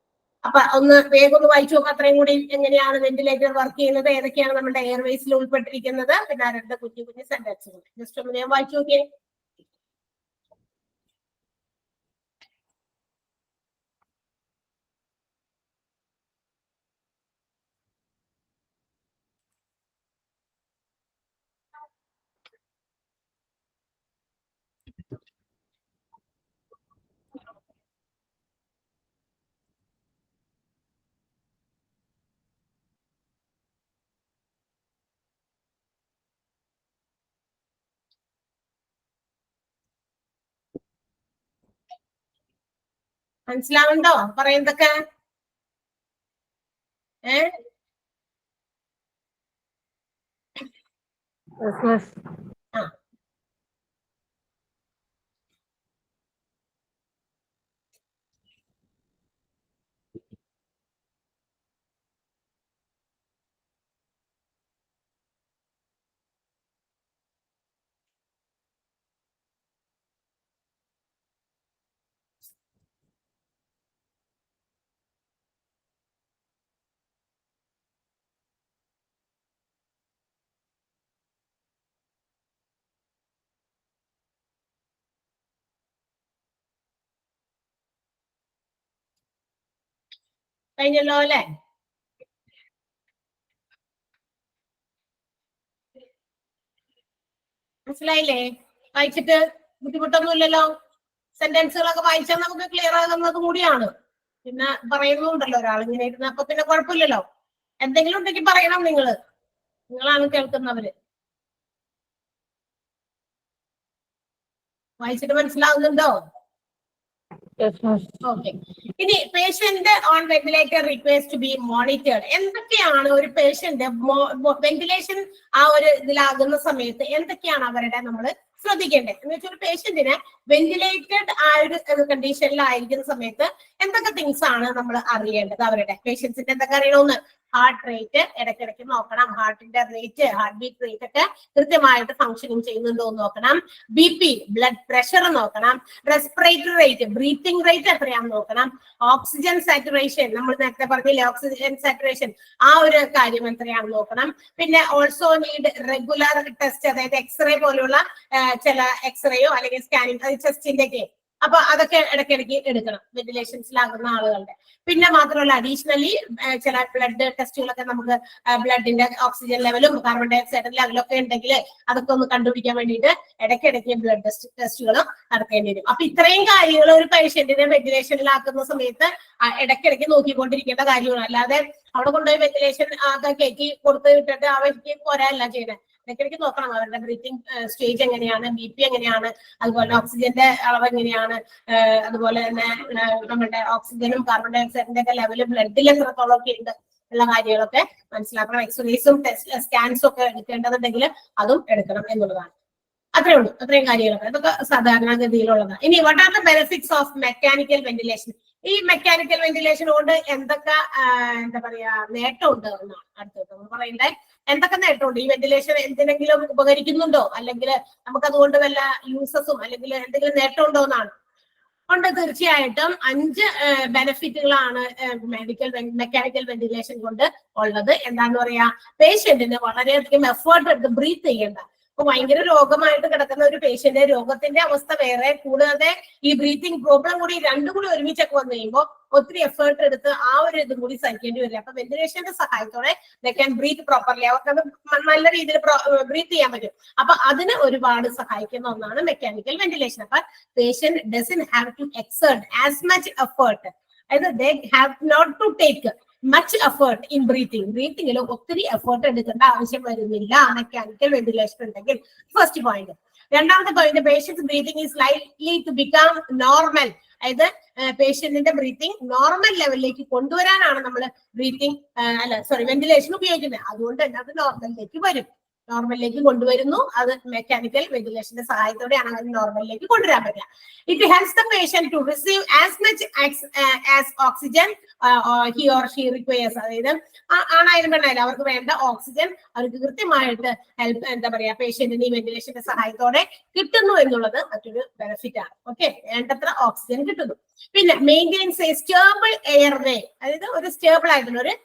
അപ്പൊ ഒന്ന് വേഗം ഒന്ന് വായിച്ചു നോക്കാം. അത്രയും കൂടി എങ്ങനെയാണ് വെന്റിലേറ്റർ വർക്ക് ചെയ്യുന്നത്, ഏതൊക്കെയാണ് നമ്മുടെ എയർവേസിൽ ഉൾപ്പെട്ടിരിക്കുന്നത്, പിന്നെ 2 കുഞ്ഞു കുഞ്ഞു സെന്റൻസുകൾ ജസ്റ്റ് ഒന്ന് ഞാൻ വായിച്ചു നോക്കിയേ. മനസ്സിലാവുണ്ടോ പറയുന്നതൊക്കെ? ആ, കഴിഞ്ഞല്ലോ അല്ലെ? മനസ്സിലായില്ലേ? വായിച്ചിട്ട് ബുദ്ധിമുട്ടൊന്നുമില്ലല്ലോ? സെന്റൻസുകളൊക്കെ വായിച്ചാൽ നമുക്ക് ക്ലിയർ ആകുന്നതും കൂടിയാണ്. പിന്നെ പറയുന്നുണ്ടല്ലോ ഒരാൾ ഇങ്ങനെ ഇരുന്ന്, അപ്പൊ പിന്നെ കുഴപ്പമില്ലല്ലോ. എന്തെങ്കിലും ഉണ്ടെങ്കിൽ പറയണം, നിങ്ങളാണ് കേൾക്കുന്നവര്. വായിച്ചിട്ട് മനസ്സിലാവുന്നുണ്ടോ? Yes, ma'am. ഓക്കെ. ഇനി patient on ventilator requires to be monitored. എന്തൊക്കെയാണ് ഒരു പേഷ്യന്റ് വെന്റിലേഷൻ ആ ഒരു ഇതിലാകുന്ന സമയത്ത് എന്തൊക്കെയാണ് അവരുടെ നമ്മൾ ശ്രദ്ധിക്കേണ്ടത് എന്ന് വെച്ചാൽ ഒരു പേഷ്യന്റിനെ വെന്റിലേറ്റഡ് ആ ഒരു കണ്ടീഷനിലായിരിക്കുന്ന സമയത്ത് എന്തൊക്കെ തിങ്സ് ആണ് നമ്മൾ അറിയേണ്ടത്? അവരുടെ പേഷ്യൻസിന്റെ എന്തൊക്കെ അറിയണമെന്ന്? ഹാർട്ട് റേറ്റ് ഇടയ്ക്കിടയ്ക്ക് നോക്കണം. ഹാർട്ടിന്റെ റേറ്റ്, ഹാർട്ട് ബീറ്റ് റേറ്റ് ഒക്കെ കൃത്യമായിട്ട് ഫംഗ്ഷനിങ് ചെയ്യുന്നുണ്ടോ എന്ന് നോക്കണം. BP, ബ്ലഡ് പ്രഷർ നോക്കണം. റെസ്പിറേറ്ററി റേറ്റ്, ബ്രീത്തിങ് റേറ്റ് എത്രയാണെന്ന് നോക്കണം. ഓക്സിജൻ സാച്ചുറേഷൻ, നമ്മൾ നേരത്തെ പറഞ്ഞില്ലേ ഓക്സിജൻ സാച്ചുറേഷൻ, ആ ഒരു കാര്യം എത്രയാണെന്ന് നോക്കണം. പിന്നെ ഓൾസോ നീഡ് റെഗുലർ ടെസ്റ്റ്, അതായത് എക്സ്റേ പോലുള്ള ചില എക്സ്റേയോ അല്ലെങ്കിൽ സ്കാനിങ് ചെസ്റ്റിന്റെ ഒക്കെ, അപ്പൊ അതൊക്കെ ഇടയ്ക്കിടയ്ക്ക് എടുക്കണം വെന്റിലേഷൻസിലാകുന്ന ആളുകളുടെ. പിന്നെ മാത്രമല്ല അഡീഷണലി ചില ബ്ലഡ് ടെസ്റ്റുകളൊക്കെ നമുക്ക് ബ്ലഡിന്റെ ഓക്സിജൻ ലെവലും കാർബൺ ഡൈ ഓക്സൈഡ് ലെവലൊക്കെ ഉണ്ടെങ്കിൽ അതൊക്കെ ഒന്ന് കണ്ടുപിടിക്കാൻ വേണ്ടിയിട്ട് ഇടയ്ക്കിടയ്ക്ക് ബ്ലഡ് ടെസ്റ്റുകളും നടത്തേണ്ടി വരും. അപ്പൊ ഇത്രയും കാര്യങ്ങൾ ഒരു പേഷ്യന്റിനെ വെന്റിലേഷനിലാക്കുന്ന സമയത്ത് ഇടയ്ക്കിടയ്ക്ക് നോക്കിക്കൊണ്ടിരിക്കേണ്ട കാര്യമാണ്. അല്ലാതെ അവിടെ കൊണ്ടുപോയി വെന്റിലേഷൻ ഒക്കെ കയറ്റി കൊടുത്ത് വിട്ടിട്ട് ആ വ്യക്തിക്ക് പോരാല്ല ചെയ്യുന്നത്. ഇടയ്ക്കിടയ്ക്ക് നോക്കണം അവരുടെ ബ്രീത്തിങ് സ്റ്റേജ് എങ്ങനെയാണ്, BP എങ്ങനെയാണ്, അതുപോലെ ഓക്സിജന്റെ അളവ് എങ്ങനെയാണ്, അതുപോലെ തന്നെ നമ്മുടെ ഓക്സിജനും കാർബൺ ഡൈ ഓക്സൈഡിന്റെ ഒക്കെ ലെവല് ബ്ലഡിൽ എത്രത്തോളം ഒക്കെ ഉണ്ട് ഉള്ള കാര്യങ്ങളൊക്കെ മനസ്സിലാക്കണം. എക്സ്റേസും സ്കാൻസും ഒക്കെ എടുക്കേണ്ടതുണ്ടെങ്കിൽ അതും എടുക്കണം എന്നുള്ളതാണ്. അത്രേ ഉള്ളൂ. അത്രയും കാര്യങ്ങളൊക്കെ അതൊക്കെ സാധാരണഗതിയിലുള്ളതാണ്. ഇനി what are the benefits of mechanical ventilation? ഈ മെക്കാനിക്കൽ വെന്റിലേഷൻ കൊണ്ട് എന്തൊക്കെ എന്താ പറയാ നേട്ടമുണ്ട് എന്നാണ് അടുത്തത് നമ്മൾ പറയണ്ടേ. എന്തൊക്കെ നേട്ടമുണ്ട്? ഈ വെന്റിലേഷൻ എന്തിനെങ്കിലും ഉപകരിക്കുന്നുണ്ടോ, അല്ലെങ്കിൽ നമുക്ക് അതുകൊണ്ട് വല്ല യൂസസും അല്ലെങ്കിൽ എന്തെങ്കിലും നേട്ടമുണ്ടോ എന്നാണ്. ഉണ്ട്, തീർച്ചയായിട്ടും 5 ബെനിഫിറ്റുകളാണ് മെക്കാനിക്കൽ വെന്റിലേഷൻ കൊണ്ട് ഉള്ളത്. എന്താന്ന് പറയാ, പേഷ്യന്റിന് വളരെയധികം എഫേർട്ട് എടുത്ത് ബ്രീത്ത് ചെയ്യേണ്ട. ഇപ്പൊ ഭയങ്കര രോഗമായിട്ട് കിടക്കുന്ന ഒരു പേഷ്യന്റ്, രോഗത്തിന്റെ അവസ്ഥ വേറെ, കൂടാതെ ഈ ബ്രീത്തിങ് പ്രോബ്ലം കൂടി രണ്ടും കൂടി ഒരുമിച്ചൊക്കെ വന്നു കഴിയുമ്പോൾ ഒത്തിരി എഫേർട്ട് എടുത്ത് ആ ഒരു ഇതും കൂടി സഹിക്കേണ്ടി വരില്ല. അപ്പൊ വെന്റിലേഷന്റെ സഹായത്തോടെ ദേ ക്യാൻ ബ്രീത്ത് പ്രോപ്പർലി, അവർക്കത് നല്ല രീതിയിൽ ബ്രീത്ത് ചെയ്യാൻ പറ്റും. അപ്പൊ അതിന് ഒരുപാട് സഹായിക്കുന്ന ഒന്നാണ് മെക്കാനിക്കൽ വെന്റിലേഷൻ. അപ്പൊ patient doesn't have to exert as much effort, അതായത് they have not to take much effort in ബ്രീത്തിങ്ങിൽ ഒത്തിരി എഫേർട്ട് എടുക്കേണ്ട ആവശ്യം വരുന്നില്ല മെക്കാനിക്കൽ വെന്റിലേഷൻ ഉണ്ടെങ്കിൽ. First point. രണ്ടാമത്തെ point, patients breathing is likely to become normal. അതായത് പേഷ്യന്റിന്റെ ബ്രീത്തിങ് നോർമൽ ലെവലിലേക്ക് കൊണ്ടുവരാനാണ് നമ്മൾ വെന്റിലേഷൻ ഉപയോഗിക്കുന്നത്. അതുകൊണ്ട് തന്നെ അത് നോർമലിലേക്ക് വരും. നോർമലിലേക്ക് കൊണ്ടുവരുന്നു. അത് മെക്കാനിക്കൽ വെന്റിലേഷന്റെ സഹായത്തോടെയാണ് അത് നോർമലിലേക്ക് കൊണ്ടുവരാൻ പറ്റുക. It helps the patient to receive as much as oxygen he or she requires. അതായത് ആണായാലും പെണ്ണായാലും അവർക്ക് വേണ്ട ഓക്സിജൻ അവർക്ക് കൃത്യമായിട്ട് എന്താ പറയാ പേഷ്യന്റിന് ഈ വെന്റിലേഷന്റെ സഹായത്തോടെ കിട്ടുന്നു എന്നുള്ളത് മറ്റൊരു ബെനിഫിറ്റ് ആണ്. ഓക്കെ, വേണ്ടത്ര ഓക്സിജൻ കിട്ടുന്നു. പിന്നെ മെയിൻറ്റെയിൻസ് എ സ്റ്റേബിൾ എയർവേ, അതായത് ഒരു സ്റ്റേബിൾ ആയിട്ടുള്ള ഒരു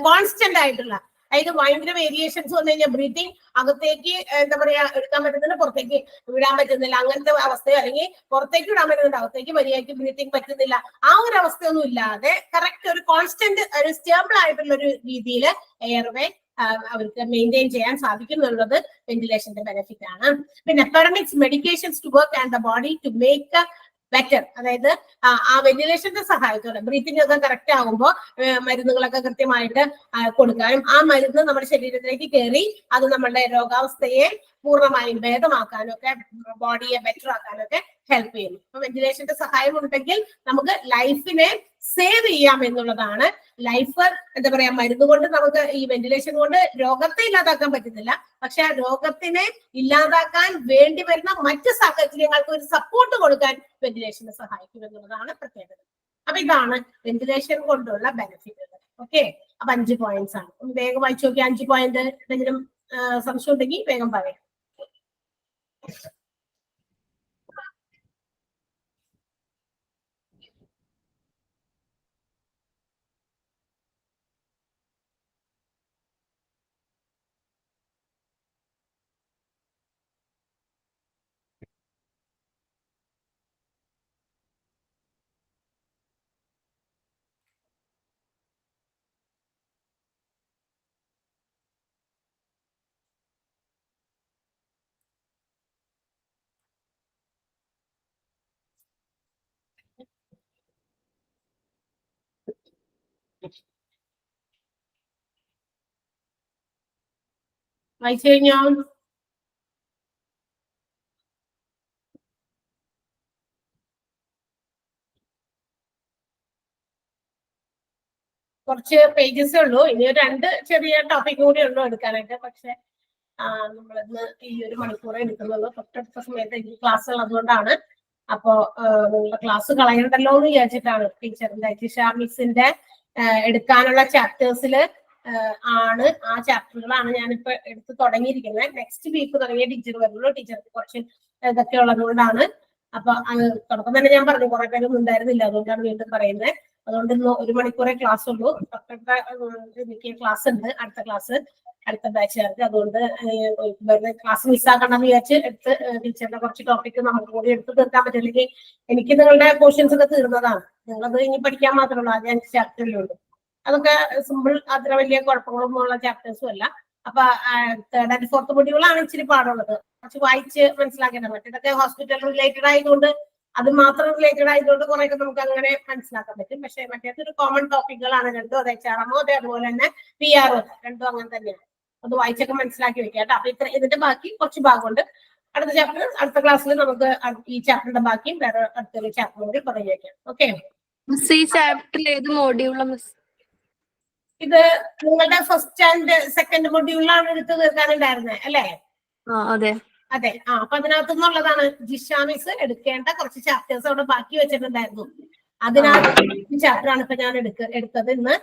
കോൺസ്റ്റന്റ് ആയിട്ടുള്ള, അതായത് ഭയങ്കര വേരിയേഷൻസ് വന്നു കഴിഞ്ഞാൽ ബ്രീത്തിങ് അകത്തേക്ക് എന്താ പറയാ എടുക്കാൻ പറ്റുന്നില്ല, പുറത്തേക്ക് വിടാൻ പറ്റുന്നില്ല, അങ്ങനത്തെ അവസ്ഥയോ, അല്ലെങ്കിൽ പുറത്തേക്ക് വിടാൻ പറ്റുന്നുണ്ട് അകത്തേക്ക് മര്യാദയ്ക്ക് ബ്രീത്തിങ് പറ്റുന്നില്ല, ആ ഒരു അവസ്ഥയൊന്നും ഇല്ലാതെ കറക്റ്റ് ഒരു കോൺസ്റ്റന്റ് ഒരു സ്റ്റേബിൾ ആയിട്ടുള്ള ഒരു രീതിയിൽ എയർവേ അവർക്ക് മെയിൻറ്റെയിൻ ചെയ്യാൻ സാധിക്കുന്നുള്ളത് വെന്റിലേഷന്റെ ബെനിഫിറ്റ് ആണ്. പിന്നെ permits medications to work and the body to make better, അതായത് ആ വെന്റിലേഷന്റെ സഹായത്തോടെ ബ്രീത്തിങ് ഒക്കെ കറക്റ്റ് ആകുമ്പോൾ മരുന്നുകളൊക്കെ കൃത്യമായിട്ട് കൊടുക്കാനും ആ മരുന്ന് നമ്മുടെ ശരീരത്തിലേക്ക് കയറി അത് നമ്മുടെ രോഗാവസ്ഥയെ പൂർണ്ണമായും ഭേദമാക്കാനും ഒക്കെ ബോഡിയെ ബെറ്റർ ആക്കാനും ഒക്കെ ഹെൽപ്പ് ചെയ്യുന്നു. അപ്പൊ വെന്റിലേഷന്റെ സഹായം ഉണ്ടെങ്കിൽ നമുക്ക് ലൈഫിനെ സേവ് ചെയ്യാം എന്നുള്ളതാണ്. ലൈഫ് എന്താ പറയാ, മരുന്ന് കൊണ്ട് നമുക്ക് ഈ വെന്റിലേഷൻ കൊണ്ട് രോഗത്തെ ഇല്ലാതാക്കാൻ പറ്റുന്നില്ല, പക്ഷെ ആ രോഗത്തിനെ ഇല്ലാതാക്കാൻ വേണ്ടി വരുന്ന മറ്റ് സാഹചര്യങ്ങൾക്ക് ഒരു സപ്പോർട്ട് കൊടുക്കാൻ വെന്റിലേഷനെ സഹായിക്കും എന്നുള്ളതാണ് പ്രത്യേകത. അപ്പൊ ഇതാണ് വെന്റിലേഷൻ കൊണ്ടുള്ള ബെനിഫിറ്റുകൾ. ഓക്കെ, അപ്പൊ 5 പോയിന്റ്സ് ആണ്. ഒന്ന് വേഗം വായിച്ചു നോക്കി. 5 പോയിന്റ് എന്തെങ്കിലും സംശയം ഉണ്ടെങ്കിൽ വേഗം പറയാം. വായിച്ചു കഴിഞ്ഞോ? കുറച്ച് പേജസേ ഉള്ളൂ. ഇനി ഒരു 2 ചെറിയ ടോപ്പിക് കൂടി ഉള്ളൂ എടുക്കാനായിട്ട്. പക്ഷെ നമ്മളിന്ന് ഈ 1 മണിക്കൂറേ എടുക്കുന്നുള്ളൂ. തൊട്ടടുത്ത സമയത്ത് എനിക്ക് ക്ലാസ് ഉള്ളതുകൊണ്ടാണ്. അപ്പോ നിങ്ങളുടെ ക്ലാസ് കളയണ്ടല്ലോ എന്ന് വിചാരിച്ചിട്ടാണ്. ടീച്ചറിന്റെ ജിഷ മിസ്സിന്റെ എടുക്കാനുള്ള ചാപ്റ്റേഴ്സിൽ ആണ് ആ ചാപ്റ്ററുകളാണ് ഞാനിപ്പോ എടുത്ത് തുടങ്ങിയിരിക്കുന്നത്. നെക്സ്റ്റ് വീക്ക് തുടങ്ങിയ ടീച്ചർ വരുള്ളൂ. ടീച്ചർക്ക് കുറച്ച് ഇതൊക്കെ ഉള്ളത് കൊണ്ടാണ്. അപ്പൊ തുടക്കം തന്നെ ഞാൻ പറഞ്ഞു കുറെ പേരൊന്നും ഉണ്ടായിരുന്നില്ല, അതുകൊണ്ടാണ് വീണ്ടും പറയുന്നത്. അതുകൊണ്ട് ഇന്ന് 1 മണിക്കൂറേ ക്ലാസ് ഉള്ളൂ. എനിക്ക് ക്ലാസ് ഉണ്ട്, അടുത്ത ക്ലാസ് അടുത്ത ബാച്ചുകാർക്ക്. അതുകൊണ്ട് ക്ലാസ് മിസ്സാക്കണമെന്ന് വിചാരിച്ച് എടുത്ത് ടീച്ചറിന്റെ കുറച്ച് ടോപ്പിക് നമുക്ക് കൂടി എടുത്ത് തീർക്കാൻ പറ്റില്ലെങ്കിൽ എനിക്ക് നിങ്ങളുടെ പോർഷൻസ് ഒക്കെ തീർന്നതാണ്. നിങ്ങളത് ഇനി പഠിക്കാൻ മാത്രമല്ല, ആദ്യം 5 ചാപ്റ്ററിലേ ഉള്ളൂ. അതൊക്കെ സിമ്പിൾ, അത്ര വലിയ കുഴപ്പങ്ങളൊന്നും ഉള്ള ചാപ്റ്റേഴ്സും അല്ല. അപ്പൊ 3rd and 4th മൊഡ്യൂളാണ് ഇച്ചിരി പാടുള്ളത്. കുറച്ച് വായിച്ച് മനസ്സിലാക്കേണ്ടത്. മറ്റേതൊക്കെ ഹോസ്പിറ്റൽ റിലേറ്റഡ് ആയതുകൊണ്ട്, അത് മാത്രം റിലേറ്റഡ് ആയതുകൊണ്ട് കുറെയൊക്കെ നമുക്ക് അങ്ങനെ മനസ്സിലാക്കാൻ പറ്റും. പക്ഷെ മറ്റേതൊരു കോമൺ ടോപ്പിക്കുകളാണ് രണ്ടും. അതെ HRM അതെ, അതുപോലെ തന്നെ PRO രണ്ടും അങ്ങനെ തന്നെയാണ്. അത് വായിച്ചൊക്കെ മനസ്സിലാക്കി വെക്കാം കേട്ടോ. അപ്പൊ ഇതിന്റെ ബാക്കി കുറച്ച് ഭാഗമുണ്ട്. അടുത്ത ചാപ്റ്റർ അടുത്ത ക്ലാസ്സിൽ നമുക്ക് ഈ ചാപ്റ്ററിന്റെ ബാക്കിയും വേറെ അടുത്തൊരു ചാപ്റ്റർ കൂടി പറഞ്ഞു വെക്കാം. ഓക്കെ, ഈ ചാപ്റ്ററിൽ ഏത് മോഡ്യൂളാ മിസ്? ഇത് നിങ്ങളുടെ 1st and 2nd മൊഡ്യൂളിലാണ് എടുത്ത് തീർക്കാനുണ്ടായിരുന്നത് അല്ലേ? അതെ അതെ. അപ്പൊ അതിനകത്തു നിന്നുള്ളതാണ്. ജിഷ മിസ് എടുക്കേണ്ട കുറച്ച് ചാപ്റ്റേഴ്സ് അവിടെ ബാക്കി വെച്ചിട്ടുണ്ടായിരുന്നു. അതിനകത്ത് ചാപ്റ്ററാണ് ഇപ്പൊ ഞാൻ എടുത്തത് ഇന്ന്.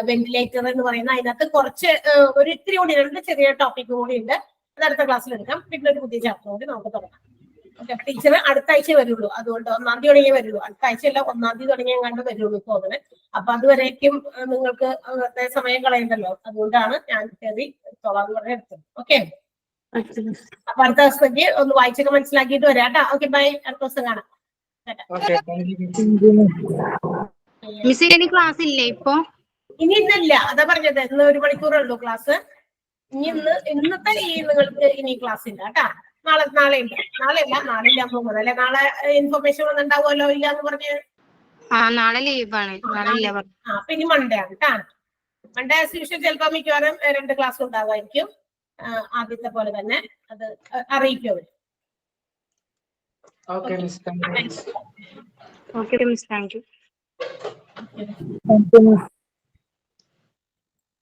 വെന്റിലേറ്റർ എന്ന് പറയുന്ന അതിനകത്ത് കുറച്ച് ഒരു ഇത്തിരി കൂടി 2 ചെറിയ ടോപ്പിക് കൂടി ഉണ്ട്. അത് അടുത്ത ക്ലാസ്സിൽ എടുക്കാം. പിന്നെ ഒരു പുതിയ ചാപ്റ്റർ കൂടി നമുക്ക് തുടങ്ങാം. ഓക്കെ, ടീച്ചർ അടുത്ത ആഴ്ച വരുള്ളൂ. അതുകൊണ്ട് 1-ാം തീയതി തുടങ്ങിയേ വരുള്ളൂ. അടുത്ത ആഴ്ചയല്ല, 1-ാം തീയതി തുടങ്ങിയ കണ്ട് വരുള്ളൂ തോന്നുന്നത്. അപ്പൊ അതുവരേക്കും നിങ്ങൾക്ക് സമയം കളയണ്ടല്ലോ. അതുകൊണ്ടാണ് ഞാൻ കയറി എടുത്തോളാന്ന് പറഞ്ഞ് എടുത്തത്. ഓക്കെ, അപ്പൊ അടുത്ത ദിവസത്തേക്ക് ഒന്ന് വായിച്ചൊക്കെ മനസ്സിലാക്കിയിട്ട് വരാം കേട്ടോ. Okay, bye. അടുത്ത ദിവസം കാണാം. മിസ് ഇനി ക്ലാസ് ഇല്ലേ ഇപ്പൊ? ഇനി ഇന്നില്ല, അതാ പറഞ്ഞത്. ഇന്ന് 1 മണിക്കൂറേ ഉള്ളൂ ക്ലാസ്. ഇന്നത്തെ നിങ്ങൾക്ക് ഇനി ക്ലാസ് ഇല്ല കേട്ടാ. നാളെ ഉണ്ട്. നാളെ ഇല്ല പോകുന്നത് അല്ലെ? നാളെ ഇൻഫർമേഷൻ വന്നിട്ടുണ്ടാവുമല്ലോ. ഇല്ല എന്ന് പറഞ്ഞ് നാളെ ലീവാണ്. അപ്പൊ ഇനി മൺഡേ ആണ് കേട്ടാ. മൺഡേ ആസ് യൂഷ്വൽ ചിലപ്പോ മിക്കവാറും 2 ക്ലാസ് ഉണ്ടാവുമായിരിക്കും. ആദ്യത്തെ പോലെ തന്നെ അത് അറിയിക്കും അവർ. Okay miss, thank you. Okay miss, thank you. Thank you, miss.